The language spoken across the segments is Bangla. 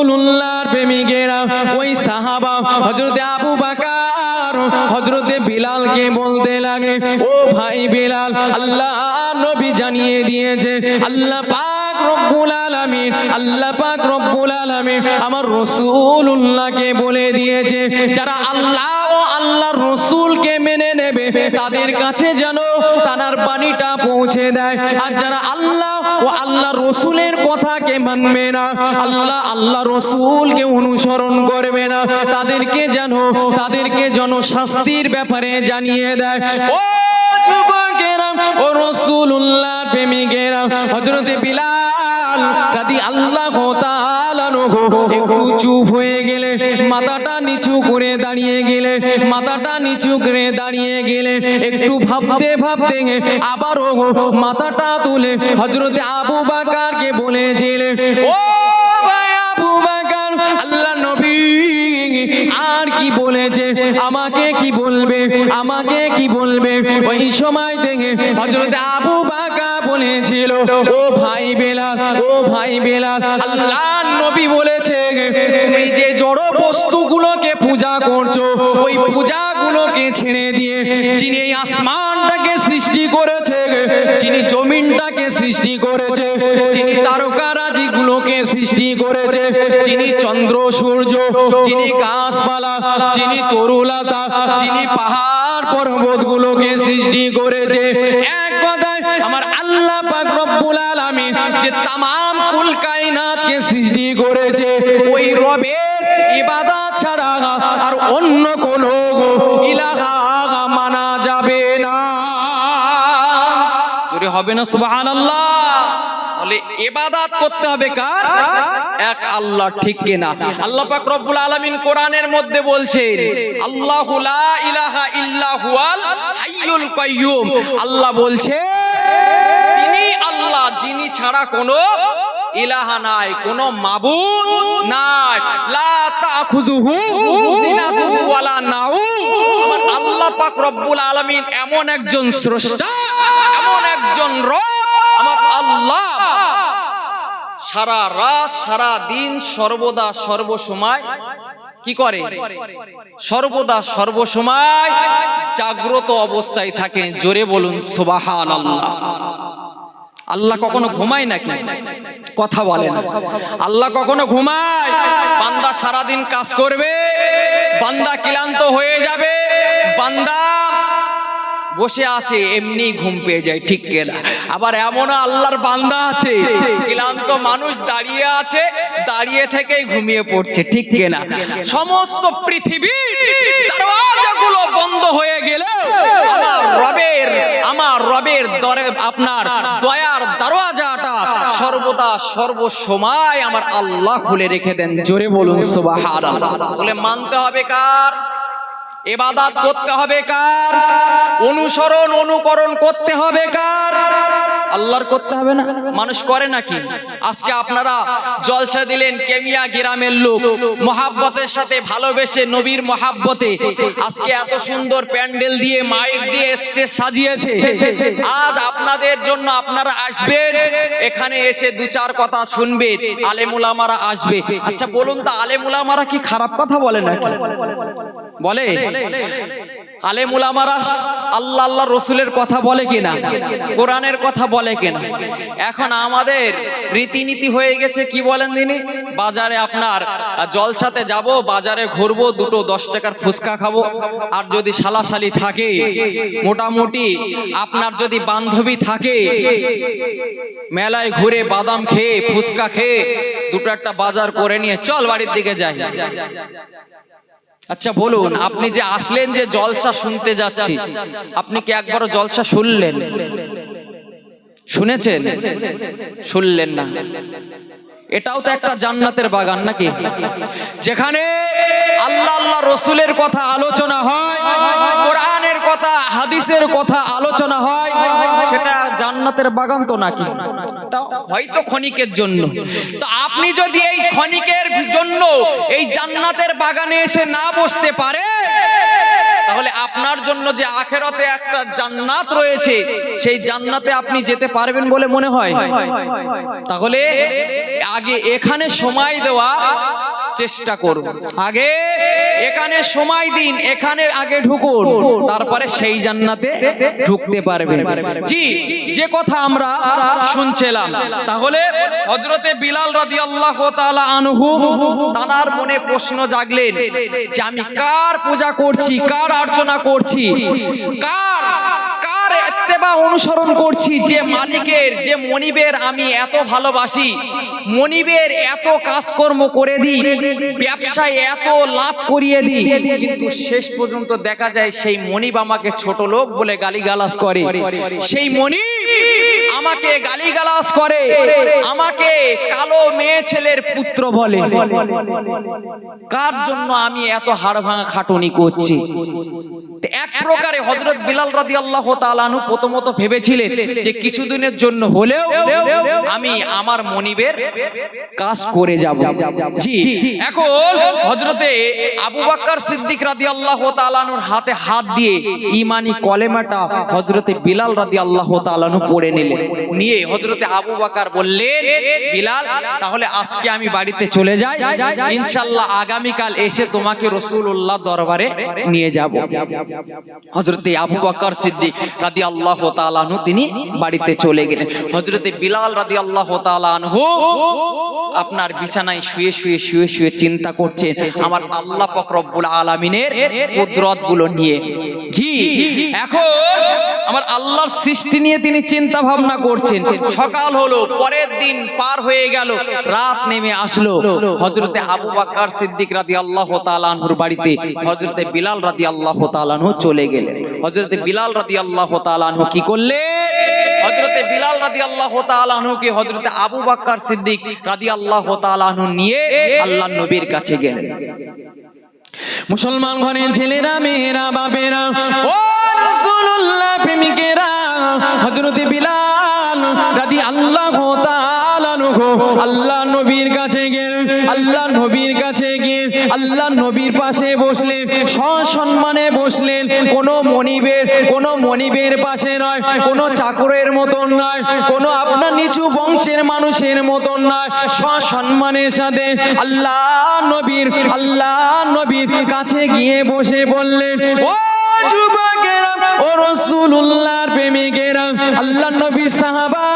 রাসূলুল্লাহর প্রেমিকেরা ওই সাহাবা হযরতে আবু বকর হযরতে বিলালকে বলতে লাগে, ও ভাই বিলাল, আল্লাহ নবী জানিয়ে দিয়েছে, আল্লাহ পাক রব্বুল আলামিন, আল্লাহ পাক রব্বুল আলামিন আমার রাসূলুল্লাহকে বলে দিয়েছে, যারা আল্লাহ ও আল্লাহর রাসূলকে মেনে নেবে তাদের কাছে যেন তার বাণীটা পৌঁছে দেয়, আর যারা আল্লাহ ও আল্লাহর রাসূলের কথাকে মানবে না, আল্লাহ রাসূলকে অনুসরণ করবে না, তাদেরকে যেন শাস্তির ব্যাপারে জানিয়ে দেয়। ও যুবকেরা, ও রাসূলুল্লাহর প্রেমিকেরা, হযরতে বিলাল রাদিয়াল্লাহু তাআলা একটু চুপ হয়ে গেলে, মাথাটা নিচু করে দাঁড়িয়ে গেলে একটু ভাবতে আবারও মাথাটা তুলে হযরতে আবু বকরকে বলেছিলেন, ও ভাই আবু বকর, আল্লাহ নবী আর কি বলেছে, আমাকে কি বলবে? ওই সময় থেকে হযরত আবু বকর বলেছিল, ও ভাই বেলাল, আল্লাহর নবী বলেছে, তুমি যে জড় বস্তুগুলোকে পূজা করছো, ওই পূজাগুলোকে ছেড়ে দিয়ে যিনি এই আসমানটাকে সৃষ্টি করেছে, যিনি জমিনটাকে সৃষ্টি করেছে, যিনি তারকারাজিগুলোকে সৃষ্টি করেছে, যিনি চন্দ্র সূর্য, যিনি গাছপালা, যিনি তরুলতা, যিনি পাহাড় পর্বতগুলোকে সৃষ্টি করেছে, এক কথায় আমার আল্লাহ পাক রব্বুল আলামিন যে तमाम কুল কায়নাতকে সৃষ্টি করেছে, ওই রবের ইবাদত ছাড়া আর অন্য কোনো ইলাহা মানা যাবে না। জোরে হবে না সুবহানাল্লাহ? বলে ইবাদত করতে হবে কার? এক আল্লাহ, ঠিক কিনা? আল্লাহ পাক রব্বুল আলামিন কোরআনের মধ্যে বলছেন, আল্লাহু লা ইলাহা ইল্লা হুয়াল হাইয়ুল কাইয়্যুম। আল্লাহ বলছে তিনি আল্লাহ, যিনি ছাড়া কোনো ইলাহা নাই, কোনো মাবুদ নাই। লা তাখুযুহু সিনাতুন ওয়ালা নাউম। আমার আল্লাহ পাক রব্বুল আলামিন এমন একজন স্রষ্টা, এমন একজন রব, আমার আল্লাহ সারা রাত সারা দিন সর্বদা সর্বসময় কি করে? সর্বদা সর্বসময় জাগ্রত অবস্থায় থাকেন। জোরে বলুন সুবহানাল্লাহ। আল্লাহ কখনো ঘুমায় নাকি? কথা বলে না। আল্লাহ কখনো ঘুমায়? বান্দা সারাদিন কাজ করবে, বান্দা ক্লান্ত হয়ে যাবে, বান্দা বসে আছে, এমনি ঘুম পেয়ে যায়, ঠিক কিনা? আবার এমন আল্লাহর বান্দা আছে, ক্লান্ত মানুষ দাঁড়িয়ে আছে, দাঁড়িয়ে থেকেই ঘুমিয়ে পড়ছে, ঠিক কিনা? সমস্ত পৃথিবীর দরওয়াজাগুলো বন্ধ হয়ে গেলে আমার রবের দরে আপনার দয়ার দরওয়াজাটা সর্বদা সর্বসময় আমার আল্লাহ খুলে রেখে দেন। জোরে বলুন সুবহানাল্লাহ। বলে মানতে হবে কার? ইবাদত করতে হবে কার? অনুসরণ অনুকরণ করতে হবে কার? আল্লাহর করতে হবে না? মানুষ করে নাকি? আজকে আপনারা জলসা দিলেন, কেমিয়া গ্রামের লোক মহাব্বতের সাথে ভালোবেসে নবীর মহাব্বতে আজকে এত সুন্দর প্যান্ডেল দিয়ে মাইক দিয়ে স্টেজ সাজিয়েছে। আজ আপনাদের জন্য আপনারা আসবেন, এখানে এসে দু চার কথা শুনবেন, আলেম উলামারা আসবে। আচ্ছা বলুন তো, আলেম উলামারা কি খারাপ কথা বলে নাকি? বলে? আলেম উলামারা আল্লাহ আল্লাহ রসুলের কথা বলে কিনা? কোরআনের কথা বলে কিনা? এখন আমাদের রীতিনীতি হয়ে গেছে কি বলেন দিনি, বাজারে আপনার জলসাতে যাব, বাজারে ঘুরবো, দুটো 10 টাকার ফুচকা খাবো, আর যদি শালাশালি থাকে, মোটামুটি আপনার যদি বান্ধবী থাকে, মেলায় ঘুরে বাদাম খেয়ে ফুচকা খেয়ে দুটো একটা বাজার করে নিয়ে চল বাড়ির দিকে যাই। আচ্ছা বলুন, আপনি যে আসলেন যে জলসা শুনতে যাচ্ছি, আপনি কি একবারও জলসা শুনলেন? শুনেছেন? শুনলেন না। এটাও তো একটা জান্নাতের বাগান নাকি, যেখানে আল্লাহ আল্লাহ রসুলের কথা আলোচনা হয়, কোরআনের কথা হাদিসের কথা আলোচনা হয়, সেটা জান্নাতের বাগান তো নাকি? হয়তো ক্ষণিকের জন্য। তো আপনি যদি এই ক্ষণিকের জন্য এই জান্নাতের বাগানে এসে না বসতে পারে, তাহলে আপনার জন্য যে আখেরাতে একটা জান্নাত রয়েছে, সেই জান্নাতে আপনি যেতে পারবেন বলে মনে হয়? তাহলে আগে এখানে সময় দেওয়া চেষ্টা করুন, আগে এখানে সময় দিন, এখানে আগে ঢুকুন, তারপরে সেই জান্নাতে ঢুকতে পারবেন। জি, যে কথা আমরা শুনছিলাম, তাহলে হযরতে বিলাল রাদিয়াল্লাহু তাআলা আনহু তার মনে প্রশ্ন জাগলেন যে আমি কার পূজা করছি, কার অর্চনা করছি, কার ইত্তেবা অনুসরণ করছি, যে মালিকের, যে মনিবের আমি এত ভালোবাসি, মনিবের এত কাজকর্ম করে দিই, ব্যবসায় এত লাভ করিয়ে দিই, কিন্তু শেষ পর্যন্ত দেখা যায় সেই মনিব আমাকে ছোট লোক বলে গালিগালাজ করে, সেই মনিব আমাকে গালিগালাজ করে, আমাকে কালো মেয়ে ছেলের পুত্র বলে। কার জন্য আমি এত হাড় ভাঙা খাটুনি করছি? এক প্রকারে হযরত বিলাল রাদিয়াল্লাহু তাআলা আনহু প্রথমত ভেবেছিলেন যে কিছুদিনের জন্য হলেও আমি আমার মনিবের কাজ করে যাব। জি, এখন হযরতে আবু বকর সিদ্দিক রাদিয়াল্লাহু তাআলা আনহুর হাতে হাত দিয়ে ঈমানি কলেমাটা হযরতে বিলাল রাদিয়াল্লাহু তাআলা আনহু পড়ে নিলেন। নিয়ে হযরতে আবু বকর বললেন, বিলাল তাহলে আজকে আমি বাড়িতে চলে যাই, ইনশাআল্লাহ আগামীকাল এসে তোমাকে রাসূলুল্লাহ দরবারে নিয়ে যাব। হযরতে আবু বকর সিদ্দিক রাদিয়াল্লাহু তাআলা আনহু তিনি বাড়িতে চলে গেলেন। হযরতে বিলাল রাদিয়াল্লাহু তাআলা আনহু আপনার বিছানায় শুয়ে শুয়ে চিন্তা করছেন আমার আল্লাহ পাক রব্বুল আলামিনের কুদরতগুলো নিয়ে। জি, এখন আমার আল্লাহর সৃষ্টি নিয়ে তিনি চিন্তা ভাবনা করছেন। সকাল হলো, পরের দিন পার হয়ে গেল, রাত নেমে আসলো। হযরতে আবু বকর সিদ্দিক রাদিয়াল্লাহু তাআলা আনহুর বাড়িতে হযরতে বিলাল রাদিয়াল্লাহু তাআলা আনহু চলে গেলেন। হযরতে বিলাল রাদিয়াল্লাহু তাআলা আনহু কি করলেন? হযরতে বিলাল রাদিয়াল্লাহু তাআলা আনহুকে হযরতে আবু বকর সিদ্দিক রাদিয়াল্লাহু তাআলা আনহু নিয়ে আল্লাহর নবীর কাছে গেলেন। মুসলমান ঘরের ছেলেরা, মেয়েরা, বাপেরা, ও রাসূলুল্লাহ প্রেমিকেরা, হযরতে বিলাল রাদিয়াল্লাহু তাআলা আনহু আল্লাহর নবীর কাছে গেলেন। আল্লাহর নবীর কাছে গিয়ে আল্লাহর নবীর পাশে বসলেন, সসম্মানে বসলেন। কোনো মনিবের পাশে নয়, কোনো চাকরের মতন নয়, কোনো আপনার নিচু বংশের মানুষের মতন নয়, সসম্মানের সাথে আল্লাহর নবীর কাছে গিয়ে বসে বললেন, ও যুবকেরা, ও রাসূলুল্লাহর প্রেমিকেরা, আল্লাহর নবীর সাহাবা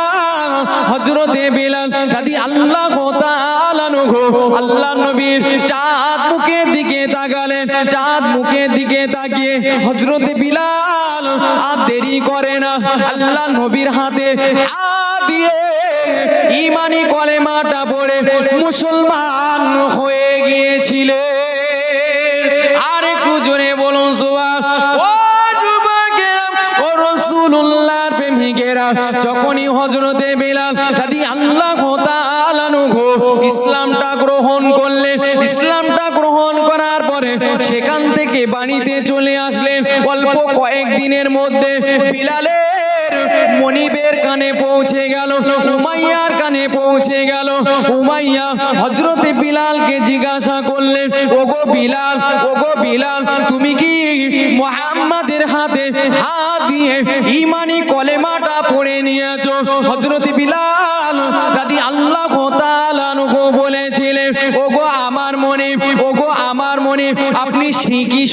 হযরতে বিলাল রাদিয়াল্লাহু তাআলা আনহু আল্লাহর নবীর চাঁদ মুখের দিকে তাকালেন। চাঁদ মুখের দিকে তাকিয়ে হযরতে বিলাল আর দেরি করে না, আল্লাহর নবীর হাতে হাত দিয়ে ঈমানি কলেমাটা পড়ে মুসলমান হয়ে গিয়েছিলেন। আর একটু জোরে বলুন সুবহানাল্লাহ। ও যুবকেরা, ও রাসূলুল্লাহর প্রেমিকেরা, যখনই হযরতে বিলাল রাদিয়াল্লাহু তাআলা আনহু ইসলামটা গ্রহণ করলেন, ইসলামটা গ্রহণ করার পরে সেখান থেকে বাড়িতে চলে আসলেন। অল্প কয়েকদিনের মধ্যে বিলালের মনিবের কানে পৌঁছে গেল, উমাইয়ার কানে পৌঁছে গেল। উমাইয়া হযরতে বিলালকে জিজ্ঞাসা করলেন, ওগো বিলাল, তুমি কি মুহাম্মাদের হাতে হাত দিয়ে ঈমানি কলেমাটা পড়ে নিয়েছো? হযরতে বিলাল রাদিয়াল্লাহু তাআলা আনহু বলেছিলেন, ওগো আমার মনিব, আপনি ঠিকই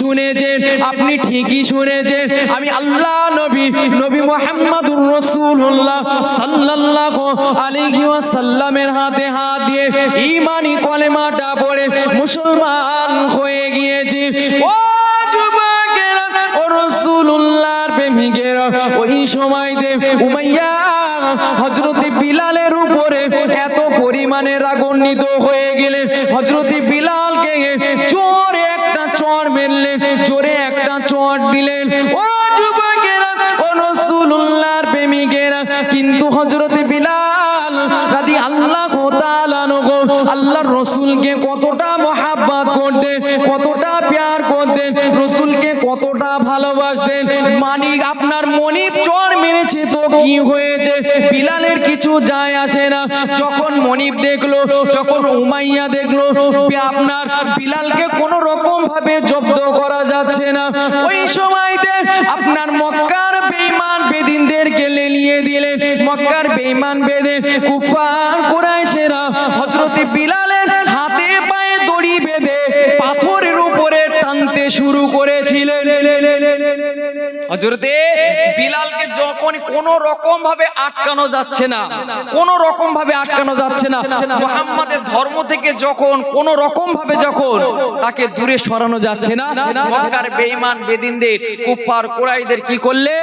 শুনেছেন, আমি আল্লাহ নবী মুহাম্মাদুর রাসূলুল্লাহ সাল্লাল্লাহু আলাইহি ওয়াসাল্লামের হাতে হাত দিয়ে ঈমানি কলেমাটা পড়ে মুসলমান হয়ে গিয়েছি। ও যুবকেরা, ও রাসূলুল্লাহর প্রেমিকেরা, ওই সময়তে উমাইয়া হযরতে বিলালের উপরে এত পরিমাণে রাগান্বিত হয়ে গেলেন, হযরতে বিলালকে জোরে একটা চড় মারলেন, জোরে একটা চড় দিলেন। ও যুবকেরা, ও রাসূলুল্লাহর প্রেমিকেরা, কিন্তু হযরতে বিলাল রাদিয়াল্লাহু তাআলা আনহু গো আল্লাহর রসুলকে কতটা মহাব্বত করতেন, কতটা প্যার করতেন, রসুলকে কতটা ভালোবাসতেন। মানিক আপনার মনিব চর মেরেছে তো কি হয়েছে, বিলালের কিছু যায় আসে না। যখন মনিব দেখলো, যখন উমাইয়া দেখলো আপনার বিলালকে কোনো রকম ভাবে জব্দ করা যাচ্ছে না, ওই সময়তে আপনার মক্কার বেঈমান বেদিনদেরকে লেলিয়ে দিলেন। মক্কার বেঈমান বেদে কুফার কুরাইশেরা হযরতে বিলালের হাতে পায়ে দড়ি বেঁধে পাথরের উপরে টানতে শুরু করেছিলেন। হযরতে বিলালকে যখন কোনো রকম ভাবে আটকানো যাচ্ছে না, কোনো রকম ভাবে আটকানো যাচ্ছে না, মুহাম্মাদের ধর্ম থেকে যখন কোনো রকম ভাবে যখন তাকে দূরে সরানো যাচ্ছে না, মক্কার বেঈমান বেদিনদের কুফার কুরাইশদের কি করলে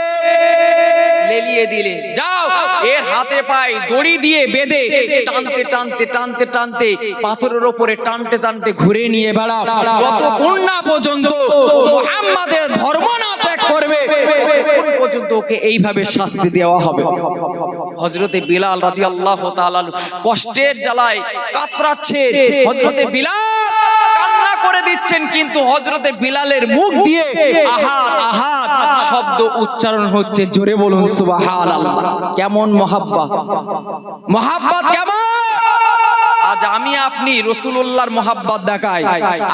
লেলিয়ে দিলে, যাও এর হাতে পায়ে দড়ি দিয়ে বেঁধে টানতে টানতে টানতে টানতে পাথরের উপরে টানতে টানতে ঘুরে নিয়ে বেড়াও, যতক্ষণ না পর্যন্ত মুহাম্মাদের ধর্ম না ত্যাগ করবে ততক্ষণ পর্যন্ত ওকে এইভাবে শাস্তি দেওয়া হবে। হযরতে বিলাল রাদিয়াল্লাহু তাআলা কষ্টের জ্বালায় কাতরাচ্ছেন, হযরতে বিলাল কান্না করে দিচ্ছেন, কিন্তু হযরতে বিলালের মুখ দিয়ে আহাত আহাত শব্দ উচ্চারণ হচ্ছে। জোরে বলুন সুবহানাল্লাহ। কেমন মহাব্বত, মহাব্বত কেমন! আজ আমি আপনি রাসূলুল্লাহর মহাব্বত দেখাই,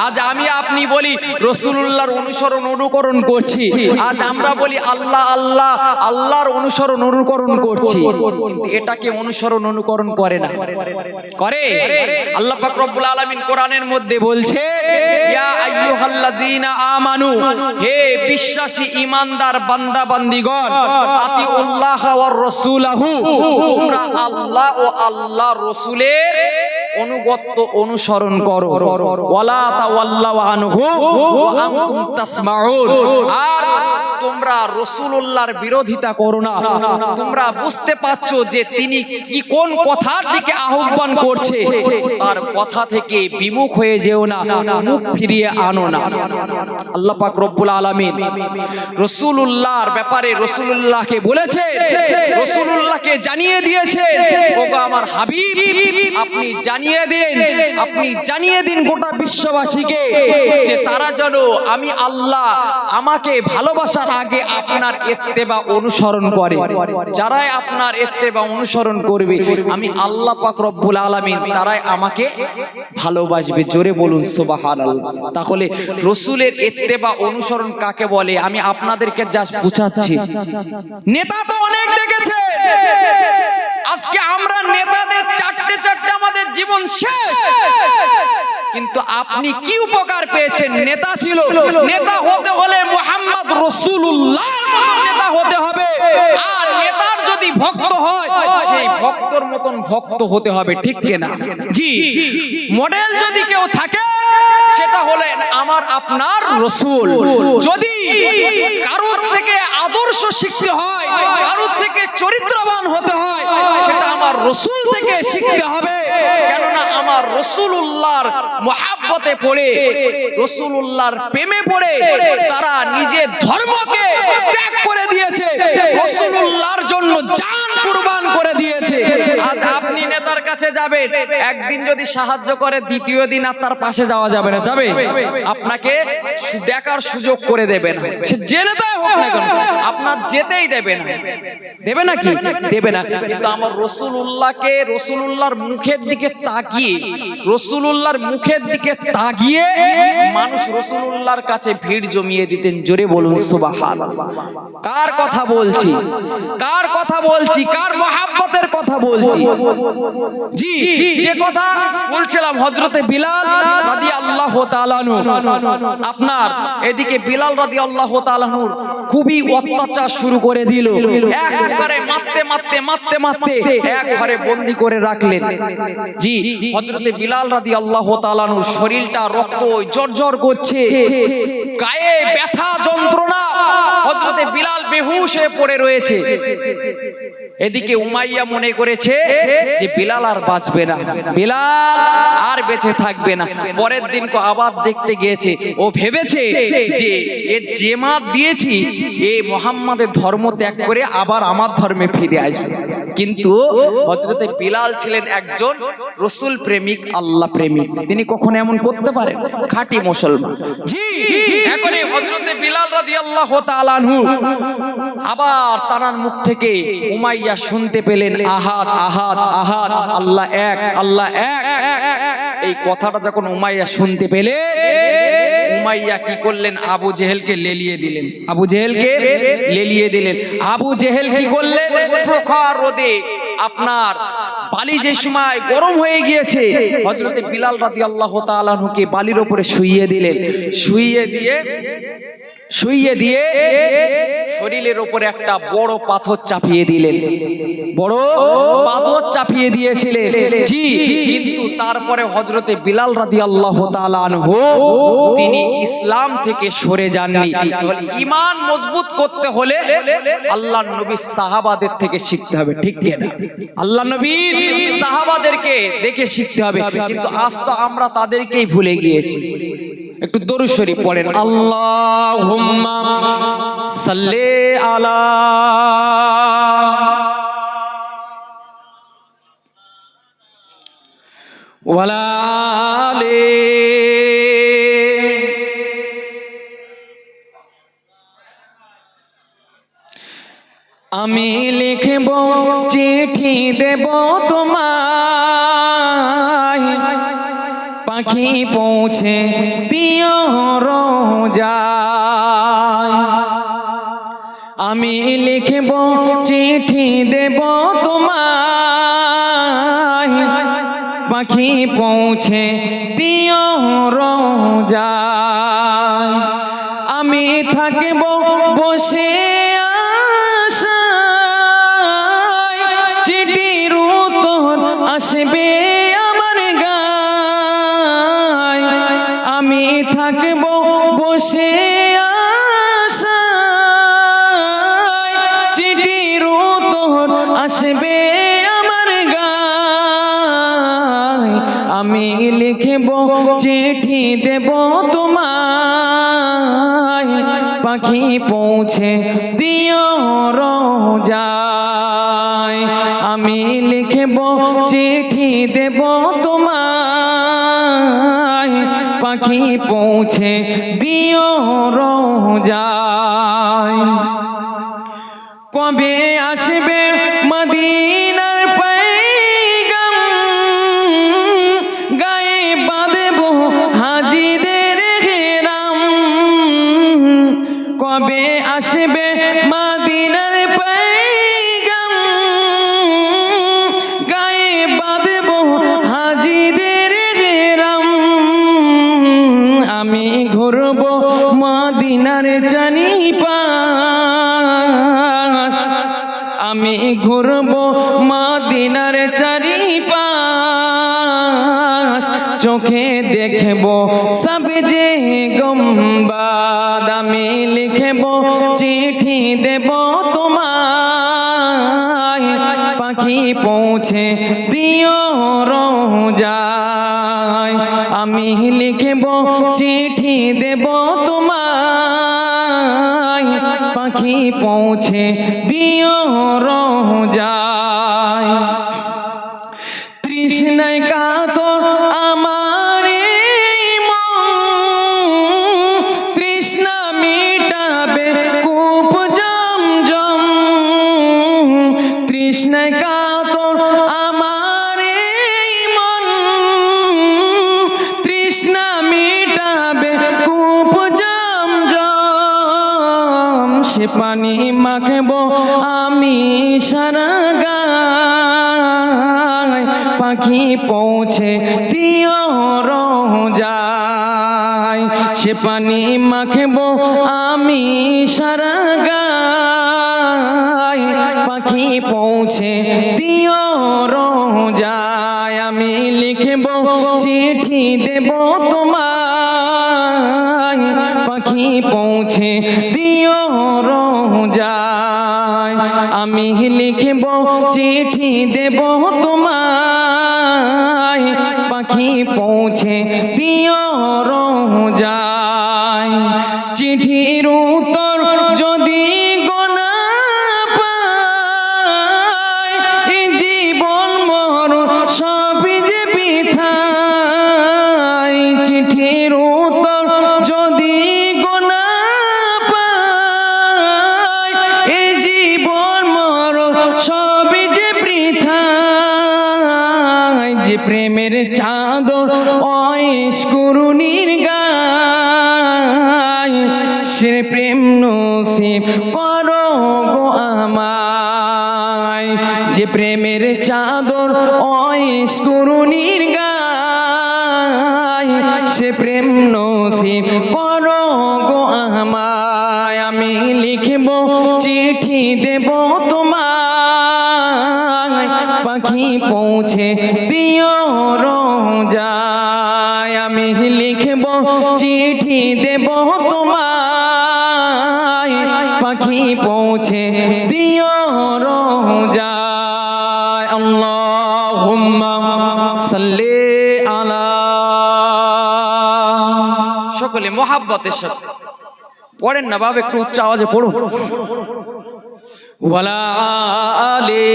আজ আমি আপনি বলি রাসূলুল্লাহর অনুসরণ অনুকরণ করছি, আজ আমরা বলি আল্লাহ আল্লাহ, আল্লাহর অনুসরণ অনুকরণ করছি, কিন্তু এটাকে অনুসরণ অনুকরণ করে না, করে? আল্লাহ পাক রব্বুল আলামিন কোরআনের মধ্যে বলছে, ইয়া আইয়ুহাল্লাযীনা আমানু, হে বিশ্বাসী ঈমানদার বান্দা বান্দীগণ, আতিউল্লাহ ওয়ার রাসূলাহু, তোমরা আল্লাহ ও আল্লাহর রাসূলের অনুগত্য অনুসরণ করো, ওয়ালা তাওয়াল্লাউ আনহু ওয়া আনতুম তাসমাউন, আর তোমরা রাসূলুল্লাহর বিরোধিতা করো না। তোমরা বুঝতে পারছো যে তিনি কি কোন কথার দিকে আহ্বান করছে, তার কথা থেকে বিমুখ হয়ে যেও না, মুখ ফিরিয়ে আনো না। আল্লাহ পাক রব্বুল আলামিন রাসূলুল্লাহর ব্যাপারে রাসূলুল্লাহকে বলেছেন, রাসূলুল্লাহকে জানিয়ে দিয়েছেন, ওগো আমার হাবিব আপনি জানিয়ে দিন, আপনি জানিয়ে দিন গোটা বিশ্ববাসীকে যে তারা যেন আমি আল্লাহ আমাকে ভালোবাসার আগে আপনার ইত্তেবা অনুসরণ করে। যারাই আপনার ইত্তেবা অনুসরণ করবে আমি আল্লাহ পাক রব্বুল আলামিন তারাই আমাকে ভালোবাসবে। জোরে বলুন সুবহানাল্লাহ। তাহলে রাসূলের ইত্তেবা অনুসরণ কাকে বলে আমি আপনাদেরকে জাস্ট বুঝাচ্ছি। নেতা তো অনেক দেখেছে, আজকে আমরা নেতাদের চারটে চারটে আমাদের জীবন শেষ, কিন্তু আপনি কি উপকার পেয়েছেন? নেতা ছিল, নেতা হতে হলে মুহাম্মদ রাসূলুল্লাহর মতন নেতা হতে হবে, আর নেতার যদি ভক্ত হয় সেই ভক্তর মতন ভক্ত হতে হবে, ঠিক কিনা? জি, মডেল যদি কেউ থাকে সেটা হলেন আমার আপনার রাসূল। যদি কারোর থেকে আদর্শ শিখতে হয়, কারোর থেকে চরিত্রবান হতে হয়, সেটা আমার রাসূল থেকে শিখতে হবে। কেননা আমার রাসূলুল্লাহর মহব্বতে পড়ে, রাসূলুল্লাহর প্রেমে পড়ে তারা নিজের ধর্মকে ত্যাগ করে দিয়েছে, রাসূলুল্লাহর জন্য জান কুরবান করে দিয়েছে। আজ আপনি নেতার কাছে যাবেন, একদিন যদি সাহায্য করে দ্বিতীয় দিন আর তার পাশে যাওয়া যাবে না, যাবে? আপনাকে দেখার সুযোগ করে দেবে না, সে যে নেতাই হোক না কেন আপনার যেতেই দেবে না, দেবে নাকি? দেবে না। কিন্তু আমার রাসূলুল্লাহকে রাসূলুল্লাহর মুখের দিকে তাকিয়ে, রাসূলুল্লাহর মুখের দিকে তাকিয়ে মানুষ রাসূলুল্লাহর কাছে ভিড় জমিয়ে দিতেন। জোরে বলুন সুবহানাল্লাহ। কার কথা বলছি? কার কথা বলছি? কার মহব্বতের কথা বলছি? জি, যে কথা বলছিলাম হযরতে বিলাল রাদিয়াল্লাহু তাআলা আনহু, আপনার এদিকে বিলাল রাদিয়াল্লাহু তাআলা আনহুর খুবই অত্যাচার শুরু করে দিল, একবারে মারতে মারতে মারতে মারতে এক ঘরে বন্দী করে রাখলেন। জি, হযরতে বিলাল রাদিয়াল্লাহু তাআলা আনহুর শরীরটা রক্ত জর্জর করছে, গায়ে ব্যথা যন্ত্রণা, হযরতে বিলাল বেহুশ হয়ে পড়ে রয়েছে। এদিকে উমাইয়া মনে করেছে যে বিলাল আর বাঁচবে না, বিলাল আর বেঁচে থাকবে না। পরের দিন আবার দেখতে গিয়েছে, ও ভেবেছে যে এ যে মার দিয়েছি এ মুহাম্মাদের ধর্ম ত্যাগ করে আবার আমার ধর্মে ফিরে আসবে। কিন্তু হযরতে বিলাল ছিলেন একজন রাসূল প্রেমিক, আল্লাহ প্রেমিক, তিনি কখনো এমন করতে পারেন? খাঁটি মুসলমান। জি, এখনই হযরতে বিলাল রাদিয়াল্লাহু তাআলা আনহু আবার তার মুখ থেকে উমাইয়া শুনতে পেলেন আহাদ আহাদ আহাদ, আল্লাহ এক, আল্লাহ এক। এই কথাটা যখন উমাইয়া শুনতে পেলেন, উমাইয়া কি করলেন? আবু জেহেলকে লেলিয়ে দিলেন। আবু জেহেলকে লেলিয়ে দিলেন। আবু জেহেল কি করলেন? প্রখর রোদে আপনার বালি যে সময় গরম হয়ে গিয়েছে, হযরতে বিলাল রাদিয়াল্লাহু তাআলা আনহুকে বালির উপরে শুইয়ে দিলেন। শুইয়ে দিয়ে শরীরের উপরে একটা বড় পাথর চাপিয়ে দিলেন। বড় পাথর চাপিয়ে দিয়েছিলেন। জি, কিন্তু তারপরে হযরতে বিলাল রাদিয়াল্লাহু তাআলা আনহু তিনি ইসলাম থেকে সরে যাননি। ঈমান মজবুত করতে হলে আল্লাহর নবী সাহাবাদের থেকে শিখতে হবে, ঠিক কি না? আল্লাহর নবীর সাহাবাদেরকে দেখে শিখতে হবে, কিন্তু আজ তো আমরা তাদেরকেই ভুলে গিয়েছি। একটু দরুদ শরীফ পড়েন, আল্লাহুম্মা সাল্লি আলা ওয়ালা আলি। আমি লিখব চিঠি দেব তোমায়, পাখি পৌঁছে দিও রোজায়। আমি লিখব চিঠি দেব তোমায়, পাখি পৌঁছে দিও রোজায়। আমি থাকব বসে আশায়, চিঠির উত্তর আসবে আমার গায়। আমি থাকব বসে আশায়, চিঠির উত্তর আসবে আমার গায়। আমি লিখব চিঠি দেব তোমায়, পাখি পৌঁছে দিও রোজায়। আমি লিখব চিঠি দেব তোমায়, পাখি পৌঁছে দিও রোজায়। কবে আসবে মদিনার পয়গাম, গায়ে বাঁধব হাজিদের হেরাম। কবে আসবে মদিনার পয়গাম, গায়ে বাঁধব হাজিদের হেরাম। আমি ঘুরব মদিনার চারিপাশ, আমি ঘুরব মদিনার চারিপাশ। চোখে দেখব সব যে গম্বাদ। আমি লিখব চিঠি দেব তোমায়, পাখি পৌঁছে দিও রোজায়। আমি লিখব চিঠি দেব তোমায়, পাখি পৌঁছে দিও রোজায়। তৃষ্ণায় কাতর আমার এই মন, তৃষ্ণা মিটাবে কূপ জমজম। তৃষ্ণায় কাতর আমার এই মন, তৃষ্ণা মিটাবে কূপ জমজম। সে পানি মাখব আমি সারা গায়, পাখি পৌঁছে দিও রোজায়। সে পানি মাখব আমি সারা গায়, পাখি পৌঁছে দিও রোজায়। আমি লিখব চিঠি দেব তোমায়, পাখি পৌঁছে দিও রোজায়। আমি লিখব চিঠি দেব তোমায়, পাখি পৌঁছে দিও রোজায়। চিঠির উত্তর যদি গোনা পায়, চাদর ওইশ কুরুনির গায় সে প্রেম নসিব করো গো আমায় যে প্রেমের চাদর ওইশ কুরুনির গায় সে প্রেম নসিব করো গো আমায় আমি লিখব চিঠি দেব তোমায় পাখি পৌঁছে দিও রোজায় আমি লিখব চিঠি দেব তোমায় পাখি পৌঁছে দিও রোজায় আল্লাহুম্মা সাল্লি আলা সকলে মোহাব্বতের সাথে পড়েন না বাবা একটু উচ্চ আওয়াজে পড়ুন ওয়ালা আলি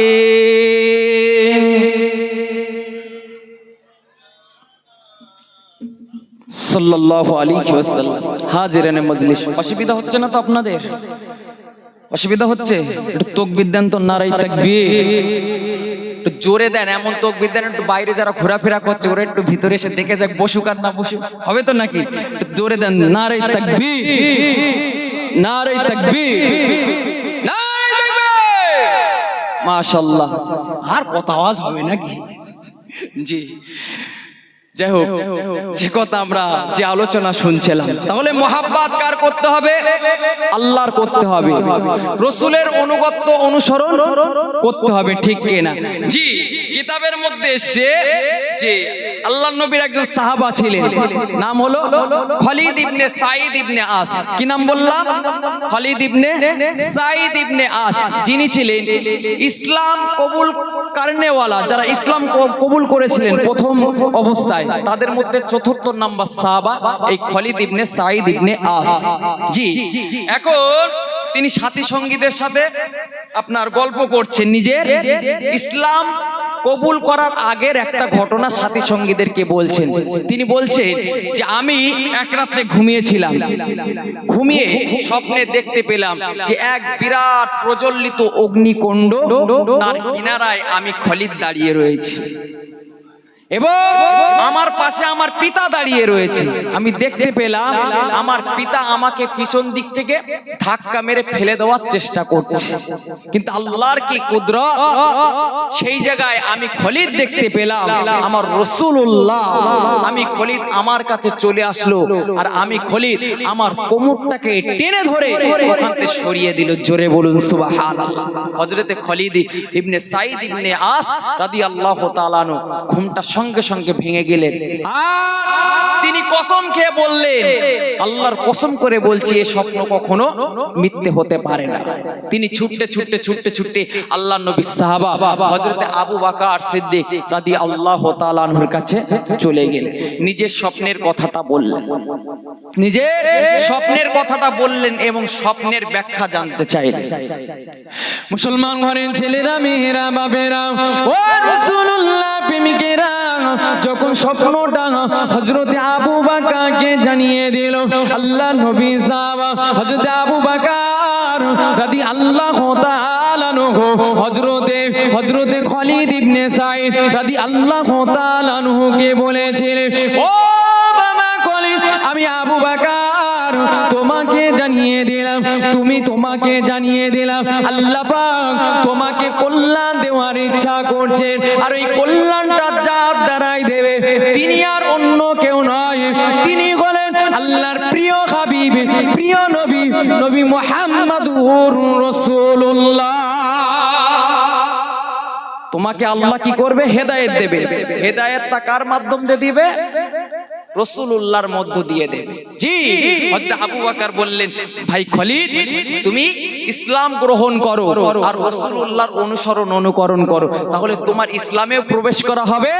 সাল্লাল্লাহু আলাইহি ওয়াসাল্লাম হাজিরানে মজলিস অসুবিধা হচ্ছে না তো আপনাদের অসুবিধা হচ্ছে একটু তাকবীর দেন তো নারায়ে তাকবীর একটু জোরে দেন এমন তাকবীর দেন একটু বাইরে যারা ঘোরাফেরা করছে ওরা একটু ভিতরে এসে দেখে যাক বসুক আর না বসুক হবে তো নাকি একটু জোরে দেন নারায়ে তাকবীর নারায়ে তাকবীর নারায়ে তাকবীর মাশাআল্লাহ আর কত আওয়াজ হবে নাকি জি যাই হোক যে কথা আমরা যে আলোচনা শুনছিলাম তাহলে মোহাব্বত কার করতে হবে আল্লাহর করতে হবে রাসূলের অনুগত্য অনুসরণ করতে হবে ঠিক কিনা জি কিতাবের মধ্যে এসেছে যে আল্লাহর নবীর একজন সাহাবা ছিলেন নাম হলো খালিদ ইবনে সাঈদ ইবনে আস কি নাম বললাম খালিদ ইবনে সাঈদ ইবনে আস যিনি ছিলেন ইসলাম কবুল করনেওয়ালা যারা ইসলাম কবুল করেছিলেন প্রথম অবস্থায় তাদের মধ্যে চতুর্থ নাম্বার সাহাবা এই খালিদ ইবনে সাঈদ ইবনে আস জি এখন তিনি সাথী সঙ্গীদের সাথে আপনার গল্প করছেন নিজের ইসলাম কবুল করার আগের একটা ঘটনা সাথী সঙ্গীদেরকে বলছেন তিনি বলছেন যে আমি এক রাতে ঘুমিয়েছিলাম ঘুমিয়ে স্বপ্নে দেখতে পেলাম যে এক বিরাট প্রজ্বলিত অগ্নিকুণ্ড তার কিনারায় আমি খালিদ দাঁড়িয়ে রয়েছি এবং আমার পাশে আমার পিতা দাঁড়িয়ে রয়েছে আমি দেখতে পেলাম আমার পিতা আমাকে পিছন দিক থেকে ধাক্কা মেরে ফেলে দেওয়ার চেষ্টা করছে কিন্তু আল্লাহর কি কুদরত সেই জায়গায় আমি খালিদ দেখতে পেলাম আমার রাসূলুল্লাহ আমি খালিদ আমার কাছে চলে আসলো আর আমি খালিদ আমার কোমরটাকে টেনে ধরে ওখান থেকে সরিয়ে দিল জোরে বলুন সুবহানাল্লাহ হযরতে খালিদ ইবনে সাঈদ ইবনে আস রাদিয়াল্লাহু তাআলা আনহু ঘুমটা সঙ্গে সঙ্গে ভেঙে গেলেন আর তিনি কসম খেয়ে বললেন আল্লাহর কসম করে বলছি এই স্বপ্ন কখনো মিথ্যে হতে পারে না তিনি ছুটতে আল্লাহর নবীর সাহাবা হযরতে আবু বকর সিদ্দিক রাদিয়াল্লাহু তাআলা আনহুর কাছে চলে গেলেন নিজের স্বপ্নের কথাটা বললেন এবং স্বপ্নের ব্যাখ্যা জানতে চাইলেন মুসলমান ঘরের ছেলেরা মেয়েরা বাবেরা ও রাসূলুল্লাহ প্রেমিকেরা যখন স্বপ্নটা হযরতে আবু বকরকে জানিয়ে দিল আল্লাহর নবী সাহাবা হযরতে আবু বকর রাদিয়াল্লাহু তাআলা আনহু হযরতে খালিদ ইবনে সাঈদ রাদিয়াল্লাহু তাআলা আনহুকে বলেছিলেন ও বাবা খালিদ আমি আবু বকর তোমাকে জানিয়ে দিলাম আল্লাহ পাক তোমাকে কল্যাণ দেওয়ার ইচ্ছা করছেন আর ওই কল্যাণটা যার দ্বারাই দেবে তিনি আর অন্য কেউ নয় তিনি হলেন আল্লাহর প্রিয় হাবিব প্রিয় নবী মুহাম্মাদুর রাসূলুল্লাহ তোমাকে আল্লাহ কি করবে হেদায়েত দেবে হেদায়েতটা কার মাধ্যম দিয়ে দিবে রাসূলুল্লাহর মধ্য দিয়ে দেবে জি হযরত আবু বকর বললেন ভাই খালিদ তুমি ইসলাম গ্রহণ করো আর রাসূলুল্লাহর অনুকরণ করো তাহলে তোমার ইসলামেও প্রবেশ করা হবে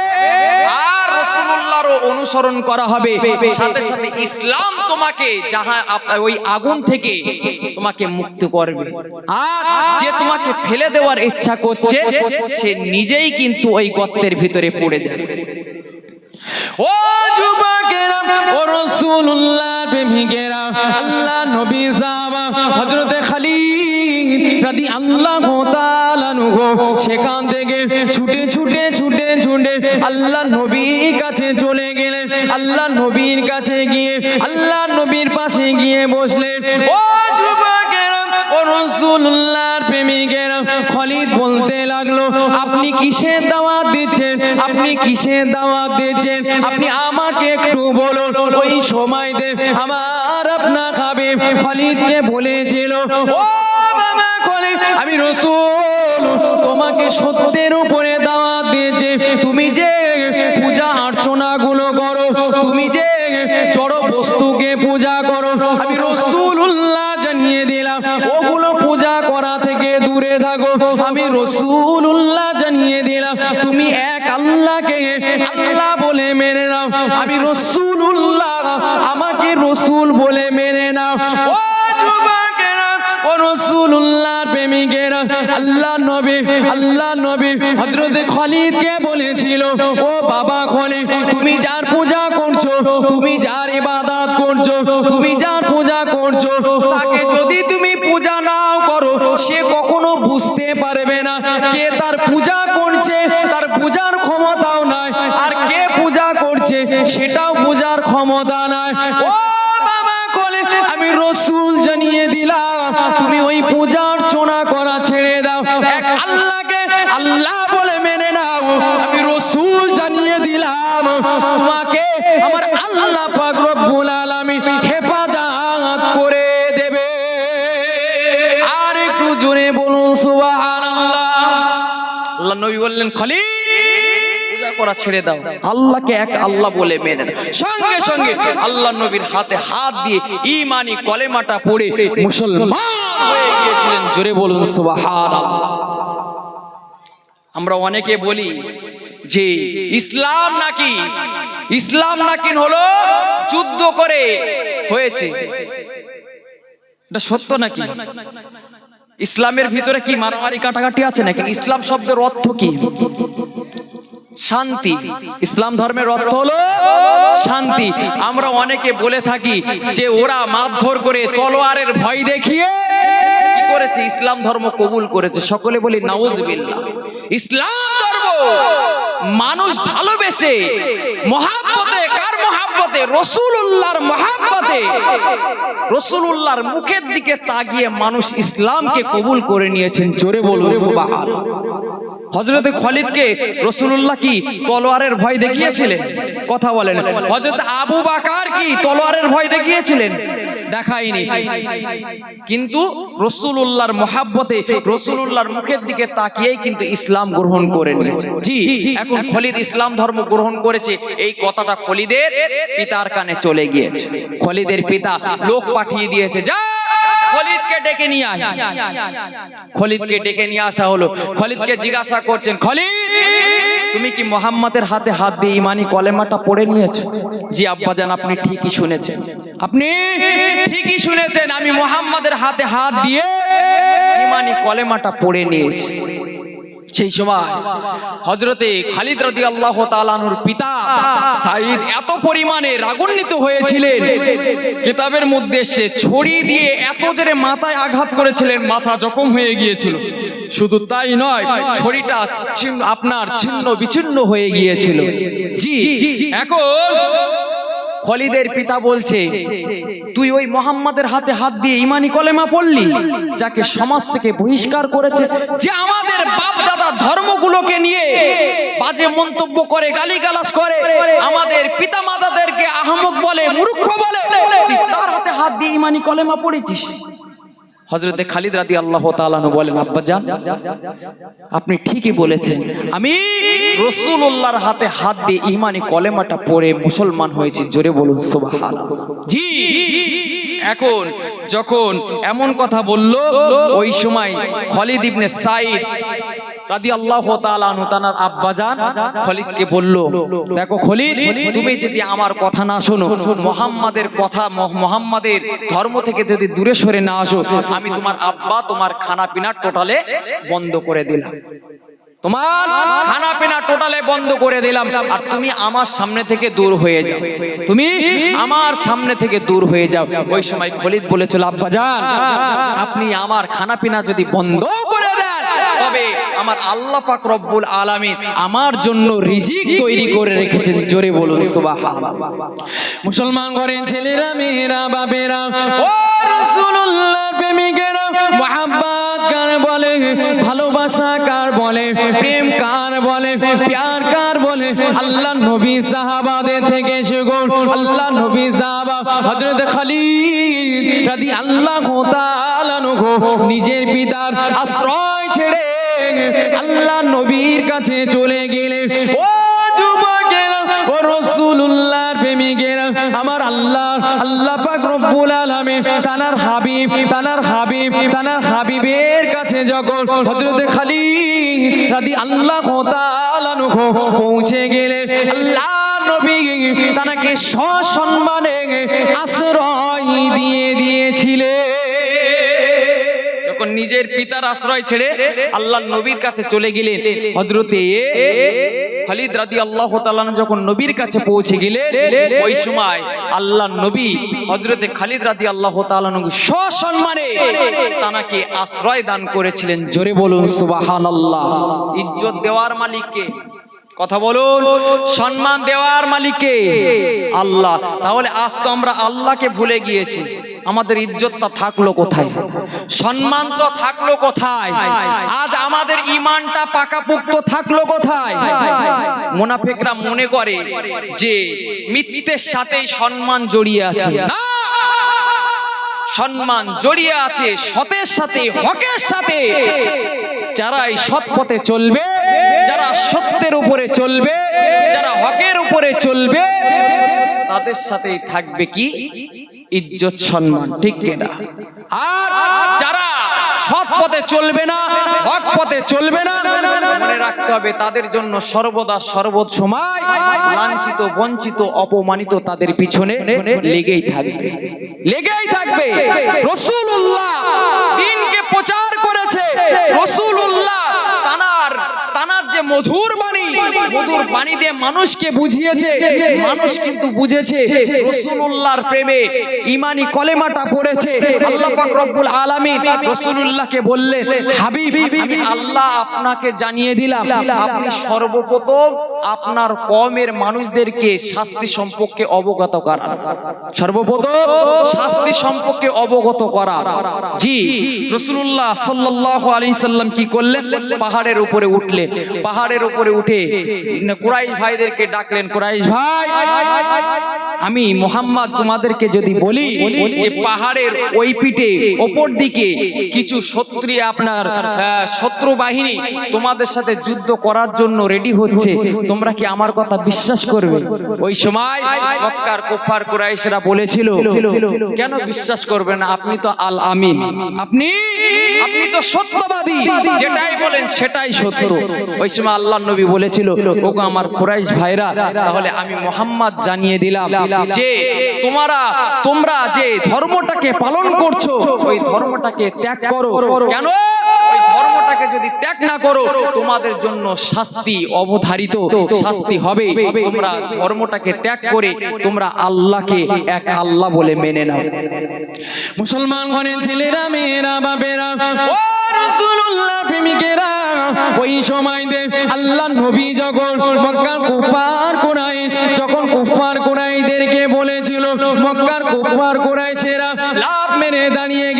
আর রাসূলুল্লাহরও অনুসরণ করা হবে সাথে সাথে ইসলাম তোমাকে ওই আগুন থেকে তোমাকে মুক্ত করবে আর যে তোমাকে ফেলে দেওয়ার ইচ্ছা করছে সে নিজেই কিন্তু ওই গর্তের ভিতরে পড়ে যাবে ও যুবকেরা ও রাসূলুল্লাহ প্রেমিকেরা আল্লাহ নবী সাহাবা হযরতে খালিদ রাদিয়াল্লাহু তাআলা আনহু সেখান থেকে ছুটে আল্লাহ নবীর কাছে কাছে চলে গেলেন, আল্লাহ নবীর কাছে গিয়ে আল্লাহ নবীর পাশে গিয়ে বসলেন। ও যুবকেরা, ও রাসূলুল্লাহর প্রেমিকেরা, খালিদ বলতে লাগলো, আপনি কিসের দাওয়াত দিচ্ছেন? আপনি কিসের দাওয়াত দিচ্ছেন? আপনি আমাকে একটু বলুন। ওই সময়তে আমার আপনার হাবিব খালিদকে বলেছিল, ও বাবা খালিদ, আমি রাসূল তোমাকে সত্যের উপরে দাওয়াত দিয়েছি। তুমি যে পূজা অর্চনা গুলো করো, তুমি যে জড় বস্তুকে পূজা করো, আমি রাসূলুল্লাহ জানিয়ে দিলাম ওগুলো পূজা করা থেকে দূরে থাকো। আমি রাসূলুল্লাহ জানিয়ে দিলাম তুমি এক আল্লাহকে আল্লাহ বলে মেনে নাও। আমি রাসূলুল্লাহ, আমাকে রাসূল বলে মেনে নাও। ও যুবকেরা, ও রাসূলুল্লাহর প্রেমিকেরা, আল্লাহ নবী হযরত খালিদকে বলেছিল, ও বাবা খালিদ, তুমি যার পূজা করছো, তুমি যার ইবাদত করছো, তুমি যার পূজা করছো, তাকে যদি তুমি পূজা নাও করো, সে কখনো বুঝতে পারবে না কে তার পূজা করছে, তার পূজার ক্ষমতাও নাই, আর কে পূজা করছে সেটাও পূজার ক্ষমতা নাই। ও বাবা খালিদ, আমি রাসূল জানিয়ে দিলাম তুমি ওই পূজা অর্চনা করা ছেড়ে দাও, এক আল্লাহকে আল্লাহ বলে মেনে নাও। আমি রাসূল জানিয়ে দিলাম তোমাকে আমার আল্লাহ পাক রব্বুল আলামিন হেফাজত করে দেবে। আর একটু জোরে বলুন সুবহানাল্লাহ। আল্লাহ নবী বললেন, খালিদ পূজা করা ছেড়ে দাও, আল্লাহকে এক আল্লাহ বলে মেনে নাও। সঙ্গে সঙ্গে আল্লাহ নবীর হাতে হাত দিয়ে ঈমানি কলেমাটা পড়ে মুসলমান হয়ে গিয়েছিলেন। জোরে বলুন সুবহানাল্লাহ। আমরা অনেকে বলি যে ইসলাম নাকি হলো যুদ্ধ করে হয়েছে। এটা সত্য নাকি? ইসলামের ভিতরে কি মারামারি কাটাকাটি আছে নাকি? ইসলাম শব্দের অর্থ কি? শান্তি। ইসলাম ধর্মের অর্থ হলো শান্তি। আমরা অনেকে বলে থাকি যে ওরা মারধর করে তলোয়ারের ভয় দেখিয়ে কি করেছে? ইসলাম ধর্ম কবুল করেছে। সকলে বলি নাউজুবিল্লাহ। ইসলাম ধর্ম মানুষ ভালোবেসে মহাব্বতে, কার মহাব্বতে? রাসূলুল্লাহর মহাব্বতে, রাসূলুল্লাহর মুখের দিকে তাকিয়ে মানুষ ইসলামকে কবুল করে নিয়েছেন। জোরে বলুন সুবহানাল্লাহ। হযরত খালিদকে রাসূলুল্লাহ কি তলোয়ারের ভয় দেখিয়েছিলেন? কথা বলেন। হযরত আবু বকর কি তলোয়ারের ভয় দেখিয়েছিলেন? দেখায়নি। কিন্তু রাসূলুল্লাহর মহাব্বতে, রাসূলুল্লাহর মুখের দিকে তাকিয়েই কিন্তু ইসলাম গ্রহণ করে নিয়েছে। জি, এখন খালিদ ইসলাম ধর্ম গ্রহণ করেছে, এই কথাটা খালিদের পিতার কানে চলে গিয়েছে। খালিদের পিতা লোক পাঠিয়ে দিয়েছে, যা খালিদকে ডেকে নিয়ে আয়। খালিদকে ডেকে নিয়ে আসা হলো। খালিদকে জিজ্ঞাসা করছেন, খালিদ তুমি কি মুহাম্মাদের হাতে হাত দিয়ে ঈমানি কলেমাটা পড়ে নিয়েছো? জি আব্বাজান, আপনি ঠিকই শুনেছেন, আপনি ঠিকই শুনেছেন, আমি মুহাম্মাদের হাতে হাত দিয়ে ঈমানি কলেমাটা পড়ে নিয়েছি। সেই সময় হযরতে খালিদ রাদিয়াল্লাহু তাআলা আনহুর পিতা সাঈদ এত পরিমাণে রাগান্বিত হয়েছিলেন, কিতাবের মধ্যে সে ছড়ি দিয়ে এত জোরে মাথায় আঘাত করেছিলেন, মাথা জখম হয়ে গিয়েছিল। শুধু তাই নয়, ছড়িটা আপনার ছিন্ন বিচ্ছিন্ন হয়ে গিয়েছিল। জি, এখন খালিদের পিতা বলছে, তুই ওই মুহাম্মাদের হাতে হাত দিয়ে ঈমানি কলেমা পড়লি, যাকে সমাজ থেকে বহিষ্কার করেছে, যে আমাদের বাপ দাদা ধর্মগুলোকে নিয়ে বাজে মন্তব্য করে, গালিগালাজ করে, আমাদের পিতামাতাদেরকে আহমক বলে, মূর্খ বলে, তুই তার হাতে হাত দিয়ে ঈমানি কলেমা পড়েছিস। হযরতে খালিদ রাদিয়াল্লাহু তাআলা আনহু বলেন, আব্বাজান আপনি ঠিকই বলেছেন, আমি রাসূলুল্লাহর হাতে হাত দিয়ে ঈমানি কলেমাটা পড়ে মুসলমান হয়েছি। জোরে বলুন সুবহানাল্লাহ। জি, এখন যখন এমন কথা বলল, ওই সময় খালিদ ইবনে সাঈদ রাদিয়াল্লাহু তাআলা আনহু তার আব্বাজান খালিদকে বলল, দেখো খালিদ, তুমি যদি আমার কথা না শোনো, মুহাম্মাদের কথা, মুহাম্মাদের ধর্ম থেকে যদি দূরে সরে না আসো, আমি তোমার আব্বা তোমার খানা পিনা টোটালে বন্ধ করে দিলাম, তোমার খানা পিনা টোটালে বন্ধ করে দিলাম, আর তুমি আমার সামনে থেকে দূর হয়ে যাও, তুমি আমার সামনে থেকে দূর হয়ে যাও। ওই সময় খালিদ বলেছিল, আব্বাজান আপনি আমার খানা পিনা যদি বন্ধ করে দেন, হবে আমার আল্লাহ পাক রব্বুল আলামিন আমার জন্য রিজিক তৈরি করে রেখেছেন। জোরে বলুন সুবহানাল্লাহ। মুসলমান ঘরের ছেলেরা, মেয়েরা, বাবেরা, ও রাসূলুল্লাহ প্রেমিকেরা, মুহাব্বত কার বলে, ভালোবাসা কার বলে, প্রেম কার বলে, প্যার কার বলে? আল্লাহ নবী সাহাবাদের থেকে শুরু, আল্লাহ নবী সাহাবা হযরত খালিদ রাদিয়াল্লাহু তাআলা আনহু নিজের পিতার আশ্রয় ছেড়ে আল্লাহ নবীর কাছে চলে গেলেন। ও যুবকেরা, ও রাসূলুল্লাহর প্রেমিকেরা, আমার আল্লাহ পাক রব্বুল আলামিন তানার হাবিবের কাছে যখন হযরত খালিদ রাদিয়াল্লাহু তাআলা আনহু পৌঁছে গেলেন, আল্লাহ নবী তাকে সসম্মানে আশ্রয় দিয়ে দিয়েছিলেন। যখন নিজের পিতার আশ্রয় ছেড়ে আল্লাহ নবীর কাছে চলে গেলেন, হযরতে খালিদ রাদিয়াল্লাহু তাআলা যখন নবীর কাছে পৌঁছে গেলেন, ওই সময় আল্লাহ নবী হযরতে খালিদ রাদিয়াল্লাহু তাআলা সসম্মানে তাকে আশ্রয় দান করেছিলেন। জোরে বলুন সুবহানাল্লাহ। ইজ্জত দেওয়ার মালিক কে? কথা বলুন। সম্মান দেওয়ার মালিক কে? আল্লাহ। তাহলে আজ তো আমরা আল্লাহকে ভুলে গিয়েছি, আমাদের ইজ্জতটা থাকলো কোথায়? সম্মান তো থাকলো কোথায়? আজ আমাদের ঈমানটা পাকাপোক্ত থাকলো কোথায়? মুনাফিকরা মনে করে যে মিথ্যের সাথেই সম্মান জড়িয়ে আছে। না, সম্মান জড়িয়ে আছে সতের সাথে, হকের সাথে। যারা এই সৎ পথে চলবে, যারা সত্যের উপরে চলবে, যারা হকের উপরে চলবে, তাদের সাথেই থাকবে কি? ইজ্জত, সম্মান। ঠিক কিনা? আর যারা সৎ পথে চলবে না, হক পথে চলবে না, মনে রাখতে হবে তাদের জন্য সর্বদা সর্বদ সময় লাঞ্ছিত, বঞ্চিত, অপমানিত তাদের পিছনে লেগেই থাকবে, লেগেই থাকবে। রাসূলুল্লাহ দ্বীনকে প্রচার করেছে, রাসূলুল্লাহ তানার যে মধুর বাণী দিয়ে মানুষকে বুঝিয়েছে, মানুষ কিন্তু বুঝেছে। রাসূলুল্লাহর প্রেমে ঈমানি কলেমাটা পড়েছে। আল্লাহ পাক রব্বুল আলামিন রাসূলুল্লাহকে বললেন, হাবিব, আমি আল্লাহ আপনাকে জানিয়ে দিলাম, আপনি সর্বপ্রথম আপনার কওমের মানুষদেরকে শাস্তি সম্পর্কে অবগত করান। সর্বপ্রথম শাস্তি সম্পর্কে অবগত করা। জি, রাসূলুল্লাহ সাল্লাল্লাহু আলাইহি সাল্লাম কি করলেন? পাহাড়ের উপরে উঠলেন। পাহাড়ের উপরে উঠে কুরাইশ ভাইদেরকে ডাকলেন, কুরাইশ ভাই, আমি মুহাম্মদ তোমাদেরকে যদি বলি যে পাহাড়ের ওই পিঠে ওপর দিকে কিছু শত্রু বাহিনী তোমাদের সাথে যুদ্ধ করার জন্য রেডি হচ্ছে, তোমরা কি আমার কথা বিশ্বাস করবে? ওই সময় মক্কার কুফার কুরাইশরা বলেছিল, কেন বিশ্বাস করবে না? আপনি তো আল আমিন, আপনি তো সত্যবাদী, যেটাই বলেন সেটাই সত্য। ওই সময় আল্লাহর নবী বলেছিল, ওগো আমার কুরাইশ ভাইরা, তাহলে আমি মুহাম্মদ জানিয়ে দিলাম যে তোমরা যে ধর্মটাকে পালন করছো, ওই ধর্মটাকে ত্যাগ করো। কেন? ওই ধর্মটাকে যদি ত্যাগ না করো, তোমাদের জন্য শাস্তি, অবধারিত শাস্তি হবে। তোমরা ধর্মটাকে ত্যাগ করে তোমরা আল্লাহকে এক আল্লাহ বলে মেনে নাও। মুসলমান ঘরের ছেলেরা, মেয়েরা, বাবেরা, ও রাসূলুল্লাহ প্রেমিকেরা, ওই সময় আল্লাহ নবী যখন মক্কার কুফার কুরাইশদেরকে বলেছিল, মক্কার কুফার কুরাইশেরা লাভ মেরে দাঁড়িয়ে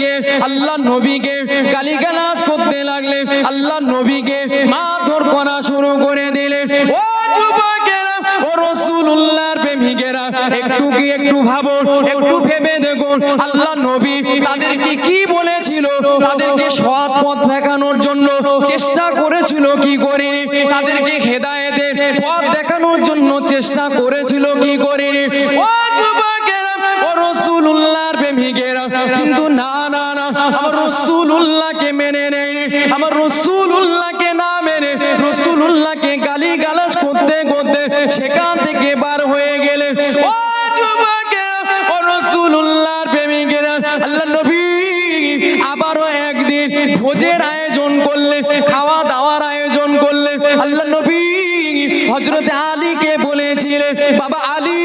গিয়ে আল্লাহ নবীকে গালিগালাজ করতে লাগলে, আল্লাহ নবীকে মারধর করা শুরু করে দিলেন। ও যুবকেরা, ও রাসূলুল্লাহর প্রেমিকেরা, একটু ভাবো, একটু ভেবে দেখুন আল্লাহ নবী তাদেরকে কি বলেছিল। তাদেরকে সৎ পথ দেখানোর জন্য চেষ্টা করেছিল কি করেনি? তাদেরকে হেদায়েতের পথ দেখানোর জন্য চেষ্টা করেছিল কি করেনি? ও যুবকেরা, ও রাসূলুল্লাহর প্রেমিকেরা, কিন্তু না, আমার রাসূলুল্লাহকে মেনে নেয়নি। আমার রাসূলুল্লাহকে না মেনে রাসূলুল্লাহকে গালিগালাজ করতে করতে সেখান থেকে বার হয়ে গেলে, ও যুবকেরা, ও রাসূলুল্লাহর প্রেমিকেরা, আল্লাহ নবী আবারও একদিন ভোজের আয়োজন করলে, খাওয়া দাওয়ার আয়োজন করলে। আল্লাহ নবী হযরত আলীকে বলেছিলেন, বাবা আলী,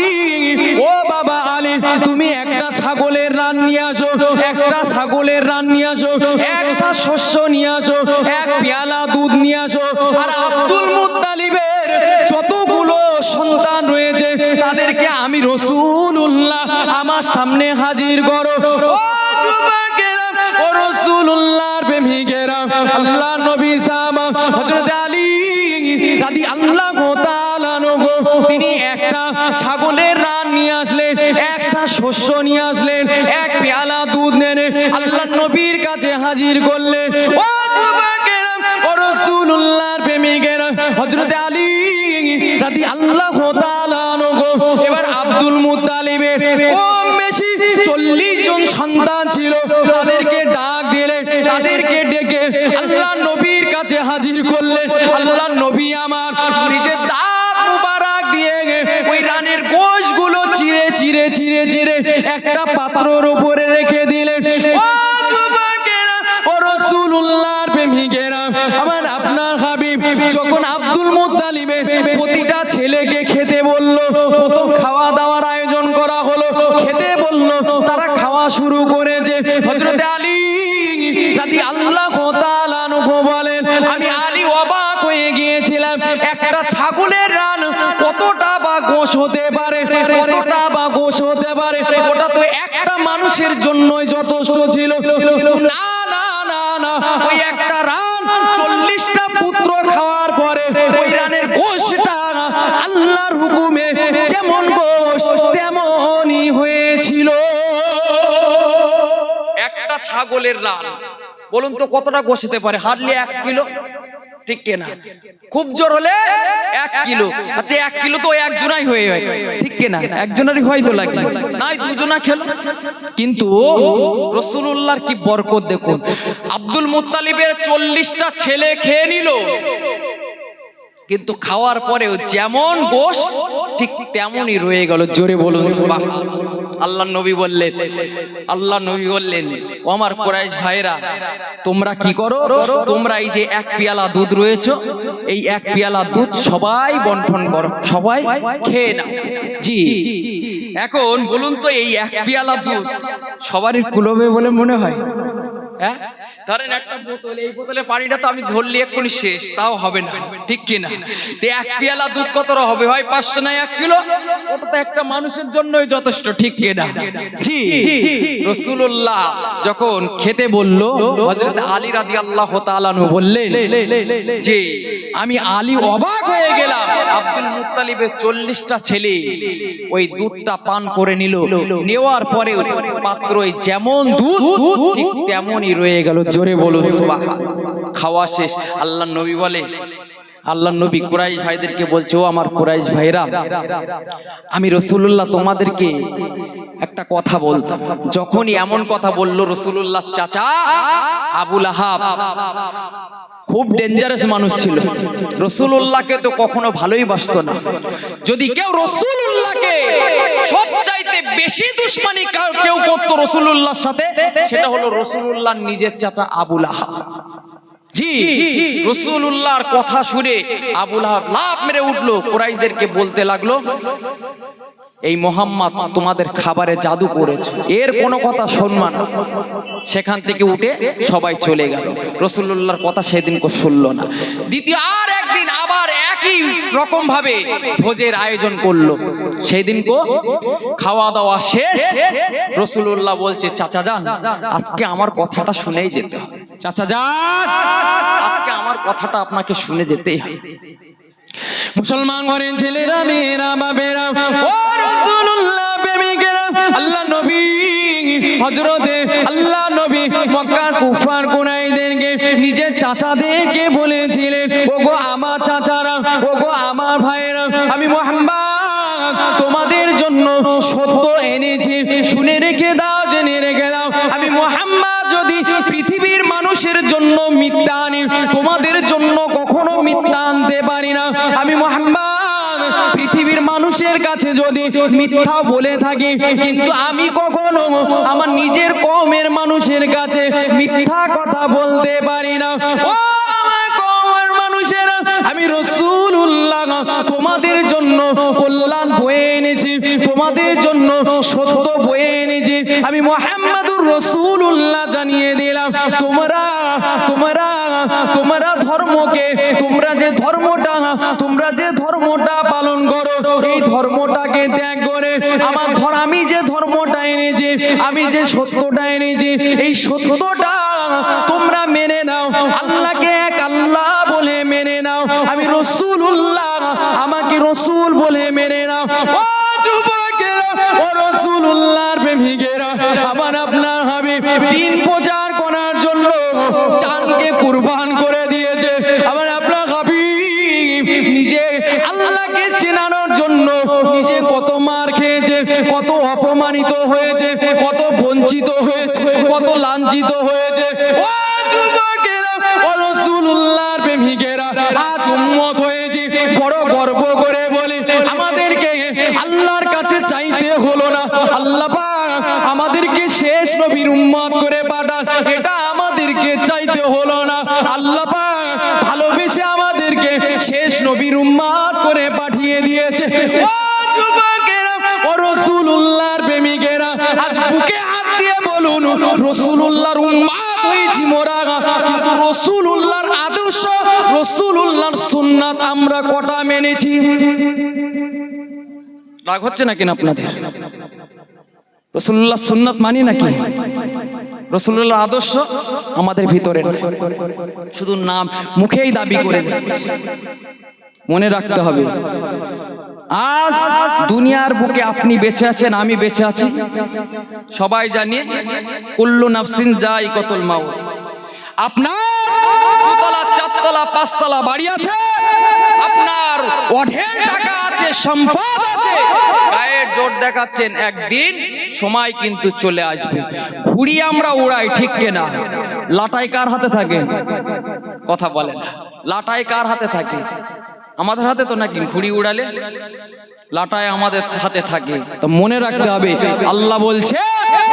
ও বাবা আলী, তুমি একটা ছাগলের রান নিয়ে আসো, একটা ছাগলের রান নিয়ে আসো, এক সা শস্য নিয়ে আসো, এক পেয়ালা দুধ নিয়ে আসো, আর আব্দুল মুত্তালিবের যতগুলো সন্তান রয়েছে তাদেরকে আমি রাসূলুল্লাহ আমার সামনে হাজির করো। ও যুবকেরা, ও রাসূলুল্লাহর প্রেমিকেরা, আল্লাহ নবী সাহাবা হযরত আলী রাদিয়াল্লাহু তাআলা আনহু তিনি একটা ছাগলের রান নিয়ে আসলেন, এক সা শস্য নিয়ে আসলেন, এক পেয়ালা দুধ নিয়ে আল্লাহ নবীর কাছে হাজির করলেন। ও যুবকেরা, ও রাসূলুল্লাহর প্রেমিকেরা, হযরত আলী রাদিয়াল্লাহু তাআলা আনহু এবার আব্দুল মুত্তালিবের কম বেশি 40 জন সন্তান ছিল, তাদেরকে ডাক দিলেন, তাদেরকে ডেকে আল্লাহ নবীর কাছে হাজির করলেন। আল্লাহ নবী আমার নিজের দাঁত মুবারক দিয়ে ওই রানের গোশগুলো চিরে চিরে চিরে চিরে একটা পাত্রের উপরে রেখে দিলেন। ও যুবকেরা, ও রাসূলুল্লাহর প্রেমিকেরা, আমার আপনার হাবিব যখন আব্দুল মুত্তালিবের প্রতিটা ছেলেকে খেতে বলল, প্রথম খাওয়া দাওয়ার আয়োজন করা হলো, খেতে বলল, তারা খাওয়া শুরু করেছে। হযরত আলী রাদিয়াল্লাহু তাআলা আনহু বলেন, আমি আলী অবাক হয়ে গিয়েছিলাম, একটা ছাগলের রান কতটা বা গোশ হতে পারে, কতটা বা গোশ হতে পারে, ওটা তো একটা মানুষের জন্যই যথেষ্ট ছিল। না না না না, ওই একটা রান 40টা পুত্র খাওয়ার পরে ওই রানের গোশটা আল্লাহর হুকুমে যেমন গোশ তেমনই হয়েছিল। একটা ছাগলের রান বলুন তো কতটা গোশ হতে পারে? হার্ডলি 1 কিলো, ঠিক কিনা? খুব জোর হলে 1 কিলো। আচ্ছা 1 কিলো তো একজনাই হয়ে যায়, ঠিক কিনা? একজনেরই হয়তো লাগে, নাই দুজনা খেলো। কিন্তু রাসূলুল্লাহর কি বরকত দেখুন, আব্দুল মুত্তালিবের 40টা ছেলে খেয়ে নিল, কিন্তু খাওয়ার পরেও যেমন গোশ ঠিক তেমনই রয়ে গেল। জোরে বলুন সুবহানাল্লাহ। আল্লাহ নবী বললেন, ও আমার কুরাইশ ভাইরা, তোমরা কি করো? তোমরা এই যে 1 পেয়ালা দুধ রয়েছে, এই 1 পেয়ালা দুধ সবাই বন্টন করো, সবাই খেয়ে নাও। জি, এখন বলুন তো এই 1 পেয়ালা দুধ সবারই কুলবে বলে মনে হয়? হ্যাঁ, ধরেন একটা বোতল, এই বোতলে পানিটা তো আমি ধরলি এক্ষুনি শেষ, তাও হবে না, ঠিক কিনা? 1 পেয়ালা দুধ কতটা হবে? হয় 500 না 1 কিলো, ওটা তো একটা মানুষের জন্যই যথেষ্ট, ঠিক কিনা? জি, রাসূলুল্লাহ যখন খেতে বলল, হযরত আলী রাদিয়াল্লাহু তাআলা আনহু বললেন যে আমি আলী অবাক হয়ে গেলাম, আব্দুল মুত্তালিবের 40টা ছেলে ওই দুধটা পান করে নিল, নেওয়ার পরে পাত্রই যেমন দুধ ঠিক তেমনই রয়ে গেল। জোরে বলুন সুবহানাল্লাহ। খাওয়া শেষ। আল্লাহ নবী বলে, আল্লাহ নবী কুরাইশ ভাইদেরকে বলছে, ও আমার কুরাইশ ভাইরা, আমি রাসূলুল্লাহ তোমাদেরকে একটা কথা বলতাম। যখনই এমন কথা বলল রাসূলুল্লাহ চাচা আবু লাহাব, খুব ডেঞ্জারাস মানুষ ছিল, রাসূলুল্লাহকে তো কখনো ভালোই বাসতো না। যদি কেউ রাসূলুল্লাহকে সবচাইতে বেশি দুশমনি কেউ করতো রাসূলুল্লাহর সাথে, সেটা হলো রাসূলুল্লাহর নিজের চাচা আবু লাহাব। জি, রাসূলুল্লাহর কথা শুনে আবু লাহাব লাফ মেরে উঠলো, কুরাইশদেরকে বলতে লাগলো, এই মুহাম্মদ তোমাদের খাবারে জাদু করেছে, এর কোনো কথা শুনবা না। সেখান থেকে উঠে সবাই চলে গেল। রাসূলুল্লাহর কথা সেদিন কেউ শুনলো না। দ্বিতীয় আর একদিন আবার একই রকম ভাবে ভোজের আয়োজন করলো। সেই দিন খাওয়া দাওয়া শেষ, রাসূলুল্লাহ বলছে, চাচা যান, আজকে আমার কথাটা শুনেই যেতে হবে। চাচা যান, আজকে আমার কথাটা আপনাকে শুনে যেতেই হবে। মুসলমান ঘরের ছেলেরা, মেয়েরা, বাবেরা, ও রাসূলুল্লাহ প্রেমিকেরা, আল্লাহ নবী হযরতে আল্লাহ নবী মক্কার কুফার কুরাইশদেরকে নিজের চাচাদেরকে বলেছিলেন, ওগো আমার চাচারা, ওগো আমার ভাইরা, আমি মুহাম্মদ তোমাদের জন্য সত্য এনেছি, শুনে রেখে দাও, জেনে রেখে দাও। আমি মুহাম্মদ যদি পৃথিবীর মানুষের জন্য মিথ্যা আনি, তোমাদের জন্য কখনো মিথ্যা আনতে পারি না। আমি মুহাম্মদ পৃথিবীর মানুষের কাছে যদি মিথ্যা বলে থাকি, কিন্তু আমি কখনো আমার নিজের কওমের মানুষের কাছে মিথ্যা কথা বলতে পারি না। ও আমার কওমের মানুষেরা, আমি রাসূলুল্লাহ তোমাদের জন্য কল্যাণ বয়ে এনেছি, তোমাদের জন্য সত্য বয়ে এনেছি। আমি মুহাম্মাদুর রাসূলুল্লাহ জানিয়ে দিলাম, তোমরা তোমরা তোমরা ধর্মকে, তোমরা যে ধর্মটা পালন করো, এই ধর্মটাকে ত্যাগ করে আমি যে ধর্মটা এনেছি, আমি যে সত্যটা এনেছি, এই সত্যটা তোমরা মেনে নাও, আল্লাহকে এক আল্লাহ বলে মেনে নাও, আমি রাসূলুল্লাহ আমাকে রাসূল বলে মেনে নাও। ও যুবকেরা, ও রাসূলুল্লাহর প্রেমিকেরা, আমার আপনার হাবিব দিন প্রচার করার জন্য জানকে কুরবান করে দিয়েছে। আমার আপনার হাবিব নিজে আল্লাহকে চেনানোর জন্য নিজে কত মার খেয়েছে, কত অপমানিত হয়েছে, কত বঞ্চিত হয়েছে, কত লাঞ্ছিত হয়েছে। ও যুবকেরা, ও রাসূলুল্লাহর প্রেমিকেরা, আজ উম্মত হয়েছি, বড় গর্ব করে বলি আমাদেরকে আল্লাহর কাছে চাইতে হলো না। আল্লাহ পাক আমাদেরকে শেষ নবীর উম্মত করে পাঠান, এটা আমাদেরকে চাইতে হলো না। আল্লাহ পাক ভালোবেসে আমাদেরকে শেষ নবীর উম্মত করে পাঠিয়ে দিয়েছে। ও যুবকেরা, ও রাসূলুল্লাহর প্রেমিকেরা, আজ বুকে হাত দিয়ে বলুন, রাসূলুল্লাহর উম্মত হয়েছি মোরা, কিন্তু রাসূলুল্লাহর আদর্শ, রাসূলুল্লাহর সুন্নাত আমরা কটা মেনেছি? রাগ হচ্ছে নাকি না আপনাদের? রাসূলুল্লাহর সুন্নাত মানি নাকি? রাসূলুল্লাহর আদর্শ আমাদের ভিতরে নেই, শুধু নাম মুখেই দাবি করে যাচ্ছে। মনে রাখতে হবে, আজ দুনিয়ার বুকে আপনি বেঁচে আছেন, আমি বেঁচে আছি, সবাই জানি কুল্লু নাফসিন যায়িকাতুল মাউত। আপনার দুতলা, চারতলা, পাঁচতলা বাড়ি আছে, আপনার অঢেল টাকা আছে, সম্পদ আছে, গায়ের জোর দেখাচ্ছেন, একদিন সময় কিন্তু চলে আসবে। ঘুড়ি আমরা উড়াই, ঠিক কিনা? লাটাই কার হাতে থাকে? কথা বলে না। লাটাই কার হাতে থাকে? আমাদের হাতে তো নাকি? ঘুড়ি উড়ালে লাটায় আমাদের হাতে থাকে। তো মনে রাখতে হবে, আল্লাহ বলছে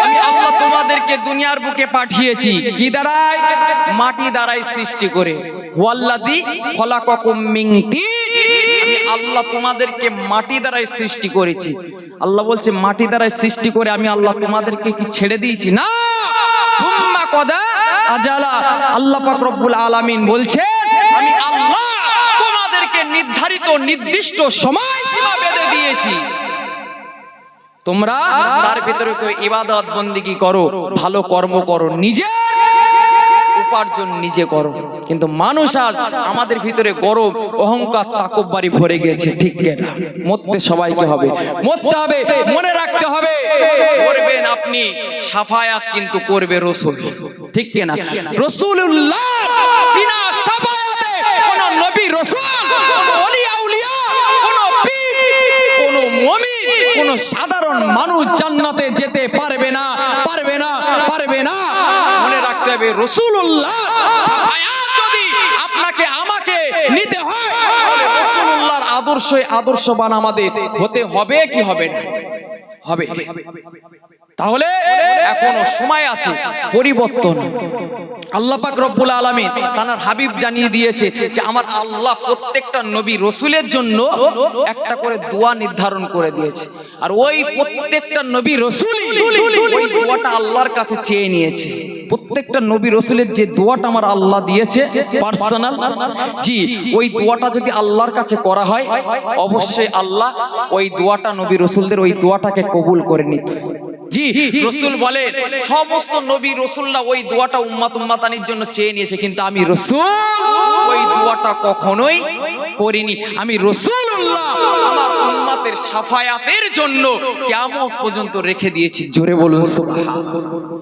আমি আল্লাহ তোমাদেরকে দুনিয়ার বুকে পাঠিয়েছি কি দ্বারাই? মাটি দ্বারাই সৃষ্টি করে। ওয়াল্লাযী খলাকাকুম মিন তিন, আমি আল্লাহ তোমাদেরকে মাটি দ্বারাই সৃষ্টি করেছি। আল্লাহ বলছে মাটি দ্বারাই সৃষ্টি করে আমি আল্লাহ তোমাদেরকে কি ছেড়ে দিয়েছি? না। সুম্মা কদা আজালা, আল্লাহ পাক রব্বুল আলামিন বলছেন আমি আল্লাহ তোমাদেরকে নির্ধারিত নির্দিষ্ট সময়সীমা বেঁধে দিয়েছি, তোমরা তার ভিতরে ইবাদত বন্দেগী করো, ভালো কর্ম করো, নিজের উপার্জন নিজে করো। কিন্তু মানুষ আজ আমাদের ভিতরে গর্ব, অহংকার, তাকব্বুরি ভরে গেছে, ঠিক কিনা? মরতে সবাইকে হবে, মরতে হবে, মনে রাখতে হবে। করবেন আপনি, শাফায়াত কিন্তু করবে রাসূল, ঠিক কিনা? রাসূলুল্লাহ বিনা শাফায়াতে কোন নবী, রাসূল, কোন ওলি আউলিয়া, কোন পীর, কোন মুমিন, কোন সাধারণ মানুষ জান্নাতে যেতে পারবে না, পারবে না, পারবে না। মনে রাখতে হবে, রাসূলুল্লাহ শাফায়াত যদি আপনাকে আমাকে নিতে হয়, তাহলে রাসূলুল্লাহর আদর্শবান আমাদের হতে হবে কি হবে না? হবে। তাহলে এখনো সময় আছে পরিবর্তন। আল্লাহ পাক রব্বুল আলামিন তার হাবিব জানিয়ে দিয়েছে যে আমার আল্লাহ প্রত্যেকটা নবী রাসূলের জন্য একটা করে দোয়া নির্ধারণ করে দিয়েছে, আর ওই প্রত্যেকটা নবী রাসূল ওই দোয়াটা আল্লাহর কাছে চেয়ে নিয়েছে। প্রত্যেকটা নবী রাসূলের যে দোয়াটা আমার আল্লাহ দিয়েছে পার্সোনাল, জি, ওই দোয়াটা যদি আল্লাহর কাছে করা হয়, অবশ্যই আল্লাহ ওই দোয়াটা নবী রাসূলদের ওই দোয়াটাকে কবুল করে নিত। জি, রাসূল বলে সমস্ত নবী রাসূলরা ওই দোয়াটা উম্মতানির জন্য চেয়ে নিয়েছে, কিন্তু আমি রাসূল ওই দোয়াটা কখনোই করিনি। আমি রাসূলুল্লাহ আমার উম্মতের শাফায়াতের জন্য কিয়ামত পর্যন্ত রেখে দিয়েছি। জোরে বলুন সুবহানাল্লাহ।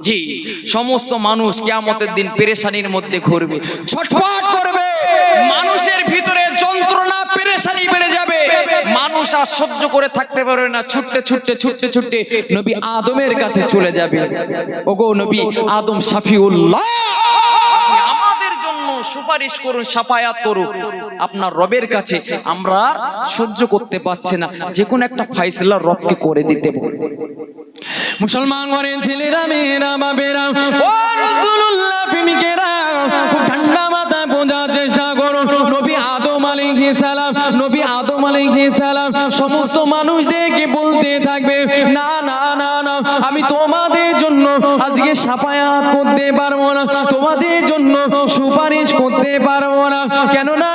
জি, সমস্ত মানুষ কিয়ামতের দিন পেরেশানির মধ্যে ঘুরবে, ছটফট করবে, মানুষের ভিতরে যন্ত্রণা পেরেশানি বেড়ে যাবে, মানুষ আর সহ্য করে থাকতে পারবে না, ছুটতে ছুটতে ছুটতে ছুটতে নবী আদমের কাছে চলে যাবে। ওগো নবী আদম শাফিউল্লাহ, আপনি আমাদের জন্য সুপারিশ করুন, শাফায়াত করুন আপনার রবের কাছে। আমরা সহ্য করতে পারছি না, যে কোনো একটা ফয়সালা রবকে করে দিতে বলুন। মুসলমান ঘরের ছেলেরা মেয়েরা বাবেরা ও রাসূলুল্লাহ প্রেমিকেরা খুব ঠান্ডা মাথায় বোঝার চেষ্টা করো। নবী আদম আলাইহিস সালাম, নবী আদম আলাইহিস সালাম সমস্ত মানুষদেরকে বলতে থাকবে, না না না না, আমি তোমাদের জন্য আজকে শাফায়াত করতে পারবো না, তোমাদের জন্য সুপারিশ করতে পারবো না। কেননা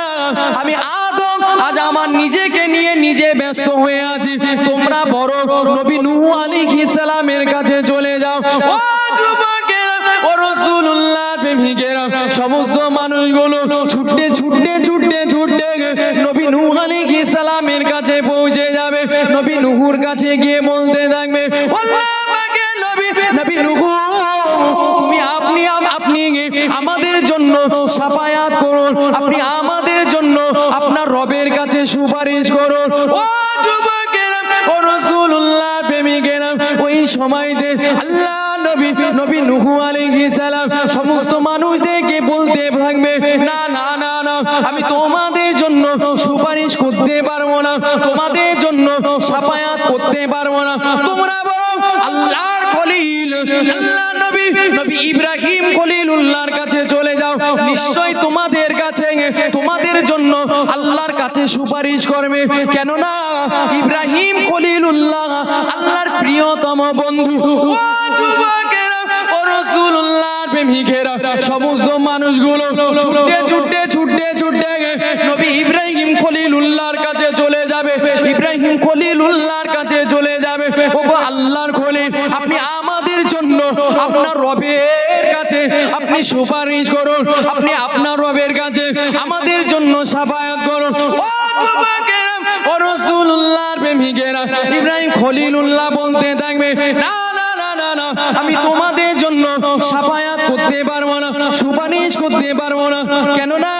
আমি আদম আজ আমার নিজেকে নিয়ে নিজে ব্যস্ত হয়ে আছি। তোমরা বড় নবী নূহ আলাইহিস সালামের কাছে চলে যাও। ও যুবকেরা, ও রাসূলুল্লাহ প্রেমিকেরা, সমস্ত মানুষগুলো ছুটতে ছুটতে ছুটতে ছুটতে নবী নূহ আলাইহিস সালামের কাছে পৌঁছে যাবে। নবী নূহর কাছে গিয়ে বলতে থাকবে, আল্লাহ পাকে নবী, নবী নূহ, তুমি আপনি আমাদের জন্য শাফায়াত করুন, আপনি আমাদের জন্য আপনার রবের কাছে সুপারিশ করুন। ও যুবকেরা, ও রাসূলুল্লাহ প্রেমিকেরা, ওই সময়তে আল্লাহ নবী নূহ আলাইহিস সালাম সমস্ত মানুষদেরকে বলতে থাকবে, না না না না, আমি তোমাদের জন্য সুপারিশ করতে পারবো না, তোমাদের জন্য শাফায়াত করতে পারবো না। তোমরা বরং আল্লাহর খলিল, আল্লাহ নবী ইব্রাহিম খলিলুল্লাহর কাছে চলে যাও, নিশ্চয় তোমাদের কাছে, তোমাদের জন্য আল্লাহর কাছে সুপারিশ করবে। কেননা ইব্রাহিম খলিলুল্লাহ আল্লাহর প্রিয়তম বন্ধু। ও যুবকেরা, ও রাসূলুল্লাহর প্রেমিকেরা, সমস্ত মানুষগুলো ছুটতে ছুটতে ছুটতে ছুটতে নবী ইব্রাহিম খলিলুল্লাহর কাছে চলে যাবে। ইব্রাহিম খলিলুল্লাহর কাছে চলে যাবে, ওগো আল্লাহর খলিল, আপনি আমাদের জন্য আপনার রবের কাছে আপনি সুপারিশ করুন, আপনি আপনার রবের কাছে আমাদের জন্য শাফায়াত করুন। ও যুবকেরা, ও রাসূলুল্লাহর প্রেমিকেরা, ইব্রাহিম খলিলুল্লাহ বলতে থাকবে, না না না না না, আমি তোমাদের জন্য শাফায়াত করতে পারবো না, সুপারিশ করতে পারবো না। কেননা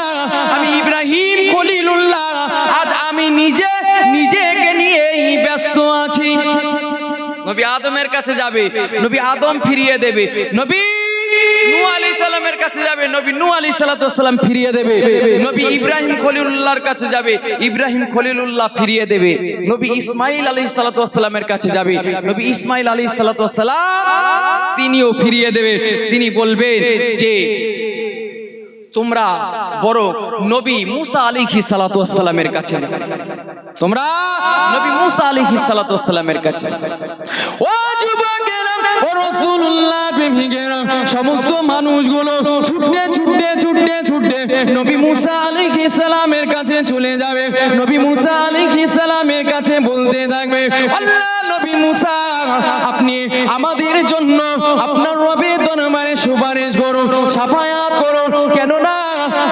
আমি ইব্রাহিম খলিলুল্লাহ আজ আমি নিজেকে নিয়েই ব্যস্ত আছি। নবী আদমের কাছে যাবে, নবী আদম ফিরিয়ে দেবে। নবী নূহ আলাইহিস সালামের কাছে যাবে, নবী নূহ আলাইহিস সালাম ফিরিয়ে দেবে। নবী ইব্রাহিম খলিলুল্লাহর কাছে যাবে, ইব্রাহিম খলিলুল্লাহ ফিরিয়ে দেবে। নবী ইসমাইল আলাইহিস সালামের কাছে যাবে, নবী ইসমাইল আলাইহিস সালাম তিনিও ফিরিয়ে দেবে। তিনি বলবেন যে তোমরা বড় নবী মুসা আলাইহিস সালামের কাছে যাও, তোমরা নবী মুসা আলাইহিস সালামের কাছে। ও যুবকেরা, ও রাসূলুল্লাহ প্রেমিকেরা, সমস্ত মানুষগুলো ছুটতে ছুটতে ছুটতে ছুটতে নবী মুসা আলাইহিস সালামের কাছে চলে যাবে। নবী মুসা আলাইহিস সালামের কাছে বলতে থাকবে, আল্লাহ নবী মুসা, আপনি আমাদের জন্য আপনার রবের দরবারে সুপারিশ করুন, শাফায়াত করুন। কেননা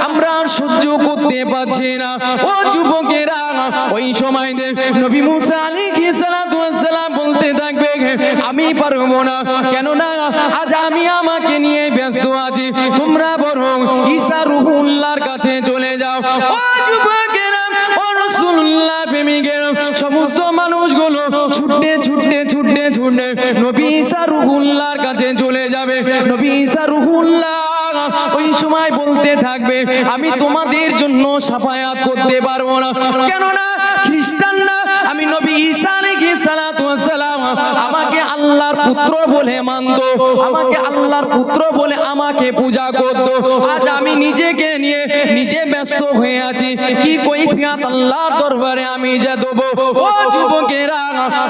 আমরা সহ্য করতে পারছি না। ও যুবকেরা, ওই সময় নবী মুসা আলাইহিস সালাম বলতে থাকবে, আমি পারবো না, কেননা আজ আমি আমাকে নিয়ে ব্যস্ত আছি, তোমরা বরং ঈসা রূহুল্লাহর কাছে চলে যাও। ও যুবকেরা, ও রাসূলুল্লাহ প্রেমিকেরা, সমস্ত মানুষগুলো ছুটতে ছুটতে ছুটতে ছুটতে নবী ঈসা রূহুল্লাহর কাছে চলে যাবে। নবী ঈসা রূহুল্লাহ ওই সময় বলতে থাকবে, আমি তোমাদের জন্য শাফায়াত করতে পারবো না, কেননা খ্রিস্টানরা আমি নবী ঈসা আলাইহিস সালাম আমাকে আল্লাহর পুত্র বলে মানত, আমাকে আল্লাহর পুত্র বলে আমাকে পূজা করত। আজ আমি নিজেকে নিয়ে নিজে ব্যস্ত হয়ে আছি, কি কৈফিয়ত আল্লাহর দরবারে আমি যা দেব। ও যুবকেরা,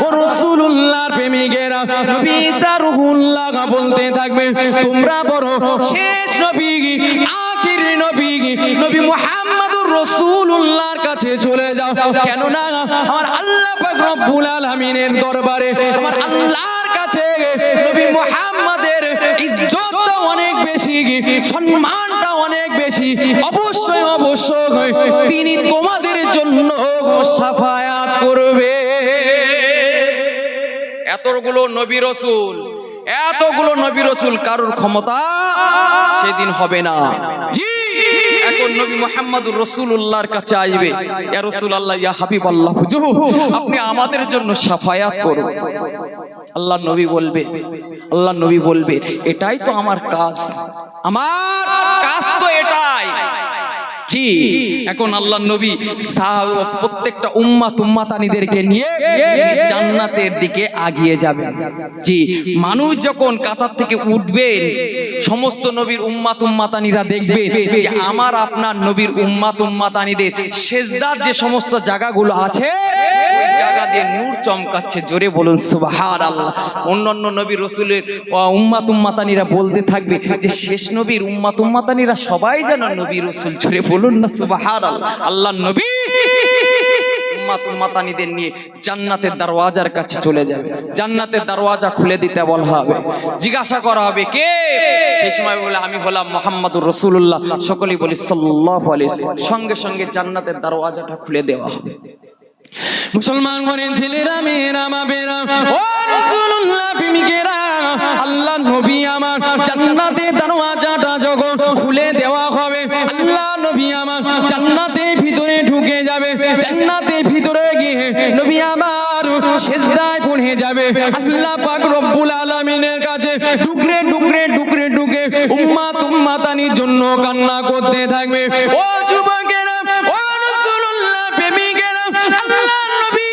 ও রাসূলুল্লাহর প্রেমিকেরা, নবী ঈসা রূহুল্লাহ বলতে থাকবে, তোমরা বড় শেষ নবী, আখির নবী, নবী মুহাম্মদুর রাসূলুল্লাহর কাছে চলে যাও। কেননা আমার আল্লাহ পাক রব্বুল আলামিনের দরবারে, আমার আল্লাহর কাছে নবী মুহাম্মাদের ইজ্জতটা অনেক বেশি, সম্মানটা অনেক বেশি। অবশ্যই অবশ্যই তিনি তোমাদের জন্য শাফায়াত করবে। এতগুলো নবী রাসূল, এতগুলো নবী রাসূল, কারোর ক্ষমতা সেদিন হবে না। জি, এখন নবী মুহাম্মদুর রাসূলুল্লাহর কাছে আসবে, ইয়া রাসূলুল্লাহ, ইয়া হাবিবাল্লাহ, হুজুর আপনি আমাদের জন্য শাফায়াত করুন। আল্লাহ নবী বলবে, আল্লাহ নবী বলবে, এটাই তো আমার কাজ, আমার কাজ তো এটাই। জি, এখন আল্লাহ নবী প্রত্যেকটা উম্মাতানিদেরকে নিয়ে জান্নাতের দিকে আগিয়ে যাবেন। জি, মানুষ যখন কাতার থেকে উঠবেন, সমস্ত নবীর উম্মাতানিরা দেখবেন যে আমার আপনার নবীর উম্মাতানিদের সেজদার যে সমস্ত জায়গাগুলো আছে ওই জায়গা দিয়ে নূর চমকাচ্ছে। জোরে বলুন সুবহানাল্লাহ। অন্যান্য নবী রসুলের উম্মাতানিরা বলতে থাকবে যে শেষ নবীর উম্মাতানিরা সবাই যেন নবী রসুল। জোরে বলুন না সুবহানাল্লাহ। আল্লাহ নবী উম্মাতানিদের নিয়ে জান্নাতের দরওয়াজার কাছে চলে যাবে। জান্নাতের দরওয়াজা খুলে দিতে বলা হবে, জিজ্ঞাসা করা হবে কে? সেই সময় বলে আমি হলাম মুহাম্মদুর রাসূলুল্লাহ। সকলেই বলি সাল্লাল্লাহু আলাইহি ওয়াসাল্লাম। সঙ্গে সঙ্গে জান্নাতের দরওয়াজাটা খুলে দেওয়া হবে। মুসলমান ঘরের ছেলেরা মেয়েরা বাবেরা, ও রাসূলুল্লাহ প্রেমিকেরা, আল্লাহ নবী আমার জান্নাতের দরওয়াজাটা যখন খুলে দেওয়া হবে, আল্লাহ নবী আমার জান্নাতের ভিতরে ঢুকে যাবে। জান্নাতের ভিতরে গিয়ে নবী আমার সিজদায় পড়ে যাবে। আল্লাহ পাক রব্বুল আলামিনের কাছে টুকরে টুকরে টুকরে টুকরে উম্মাতানির জন্য কান্না করতে থাকবে। ও যুবকেরা, ও রাসূলুল্লাহ প্রেমিকেরা, আল্লাহ নবী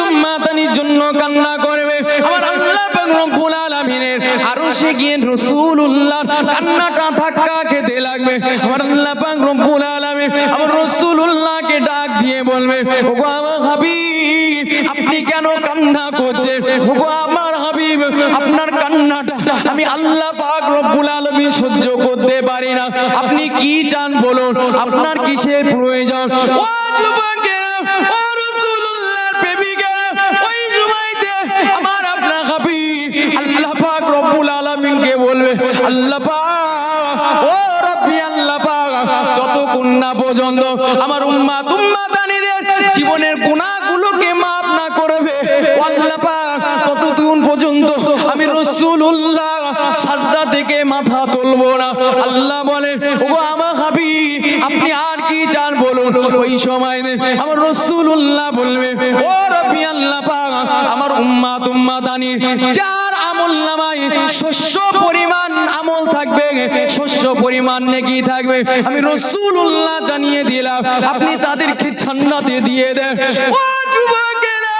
উম্মাতানির জন্য কান্না করবে। আমার আল্লাহ পাক রব্বুল আলামিনের আরশে গিয়ে রাসূলুল্লাহর কান্নাটা ধাক্কা খেতে লাগবে। আমার আল্লাহ পাক রব্বুল আলামিন আমার রাসূলুল্লাহকে ডাক দিয়ে বলবে, ওগো আমার হাবিব, আপনি কেন কান্না করছেন? ওগো আমার হাবিব, আপনার কান্নাটা আমি আল্লাহ পাক রব্বুল আলামিন সহ্য করতে পারি না। আপনি কি চান বলুন, আপনার কিসের প্রয়োজন? ও যুবকেরা, ও রাসূলুল্লাহর প্রেমিকেরা, ওই সময়তে আমার আপনার হাবিব আল্লাহ পাক রব্বুল আলামিনকে বলবে, আল্লাহ পাক, ও রব্বি আল্লাহ পাক, যতক্ষণ না পর্যন্ত আমার উম্মাতানিদের জীবনের গুনাহগুলোকে মাফ না করবে ও আল্লাহ পাক, ততক্ষণ পর্যন্ত আমি রাসূলুল্লাহ সাজদা থেকে মাথা তুলবো না। আল্লাহ বলে, ওগো আমার হাবিব, আপনি আর কি চান বলুন? ওই সময় আমার রাসূলুল্লাহ বলবে, ও রব্বি আল্লাহ পাক, আমার উম্মাতানি যার আমলনামায় শস্য পরিমাণ আমল থাকবে, শস্য পরিমাণ নেকি থাকবে, আমি রাসূলুল্লাহ জানিয়ে দিলাম, আপনি তাদেরকে জান্নাতে দিয়ে দেন। ও যুবকেরা,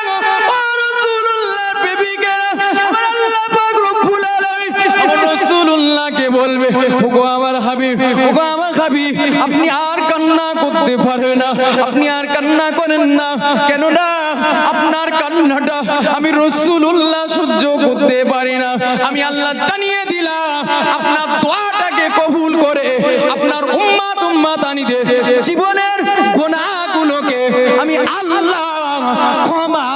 ও রাসূলুল্লাহর প্রেমিকেরা, আমার আল্লাহ পাক রব্বুল আলামিন আমার রাসূলুল্লাহকে বলবে, ওগো আমার হাবিব, ওগো আমার হাবিব, আপনি আর কান্না করতে পারেন না, আপনি আর কান্না করেন না। কেন না? আপনার কান্নাটা আমি রাসূলুল্লাহ সহ্য করতে পারি না। আমি আল্লাহ জানিয়ে দিলাম, আপনার দোয়াটাকে কবুল করে আপনার উম্মাতানিদের জীবনের গুনাহগুলোকে আমি আল্লাহ ক্ষমা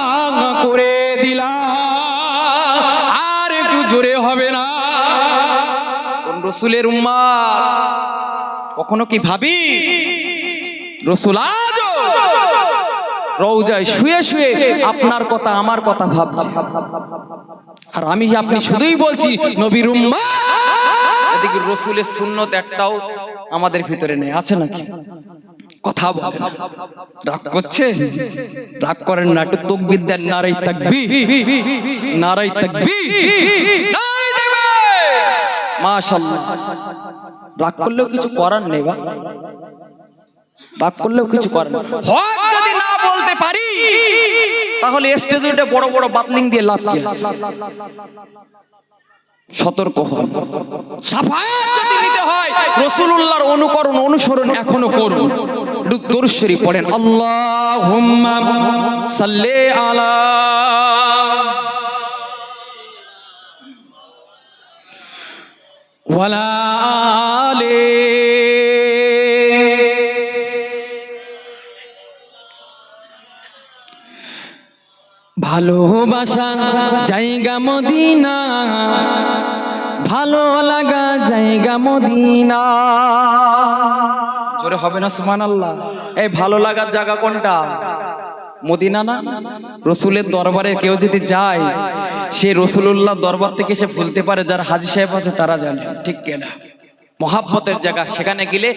করে দিলাম। আর একটু জোরে হবে না? কোন রাসূলের উম্মাত কখনো কি ভাবি? রাসূল আজও রওজায় শুয়ে শুয়ে আপনার কথা আমার কথা ভাবছে, আর আমি আপনি শুধুই বলছি নবীর উম্মাত। এদিকে রাসূলের সুন্নত একটাও আমাদের ভিতরে নেই, আছে নাকি? কথা বলেন, রাগ করছে? রাগ করেন না, একটু তাকবীর দেন। নারে তাকবীর, নারে তাকবীর, নারে তাকবীর। মাশাআল্লাহ। রাগ করলেও কিছু করার নেই, বা রাগ করলেও কিছু করার নেই। হক যদি না বলতে পারি তাহলে স্টেজে উঠে বড় বড় বাতলিং দিয়ে লাভ কি? সতর্ক হন। শাফায়াত যদি নিতে হয় রাসূলুল্লাহর অনুকরণ অনুসরণ এখনো করুন। দুরূদ শরীফ পড়েন, আল্লাহুম্মা সাল্লি আলা ওয়ালা আলি ভালোবাসা জায়গা মদিনা, ভালো লাগা জায়গা মদিনা। জোরে হবে না সুবহানাল্লাহ? এই ভালো লাগার জায়গা কোনটা? মদিনা না? রসুলের দরবারে কেউ যদি যায়, সে রসুলুল্লাহ দরবার থেকে সে ভুলতে পারে, যারা হাজী সাহেব আছে তারা জানে, ঠিক কিনা? মহাব্বতের জায়গা, সেখানে গেলে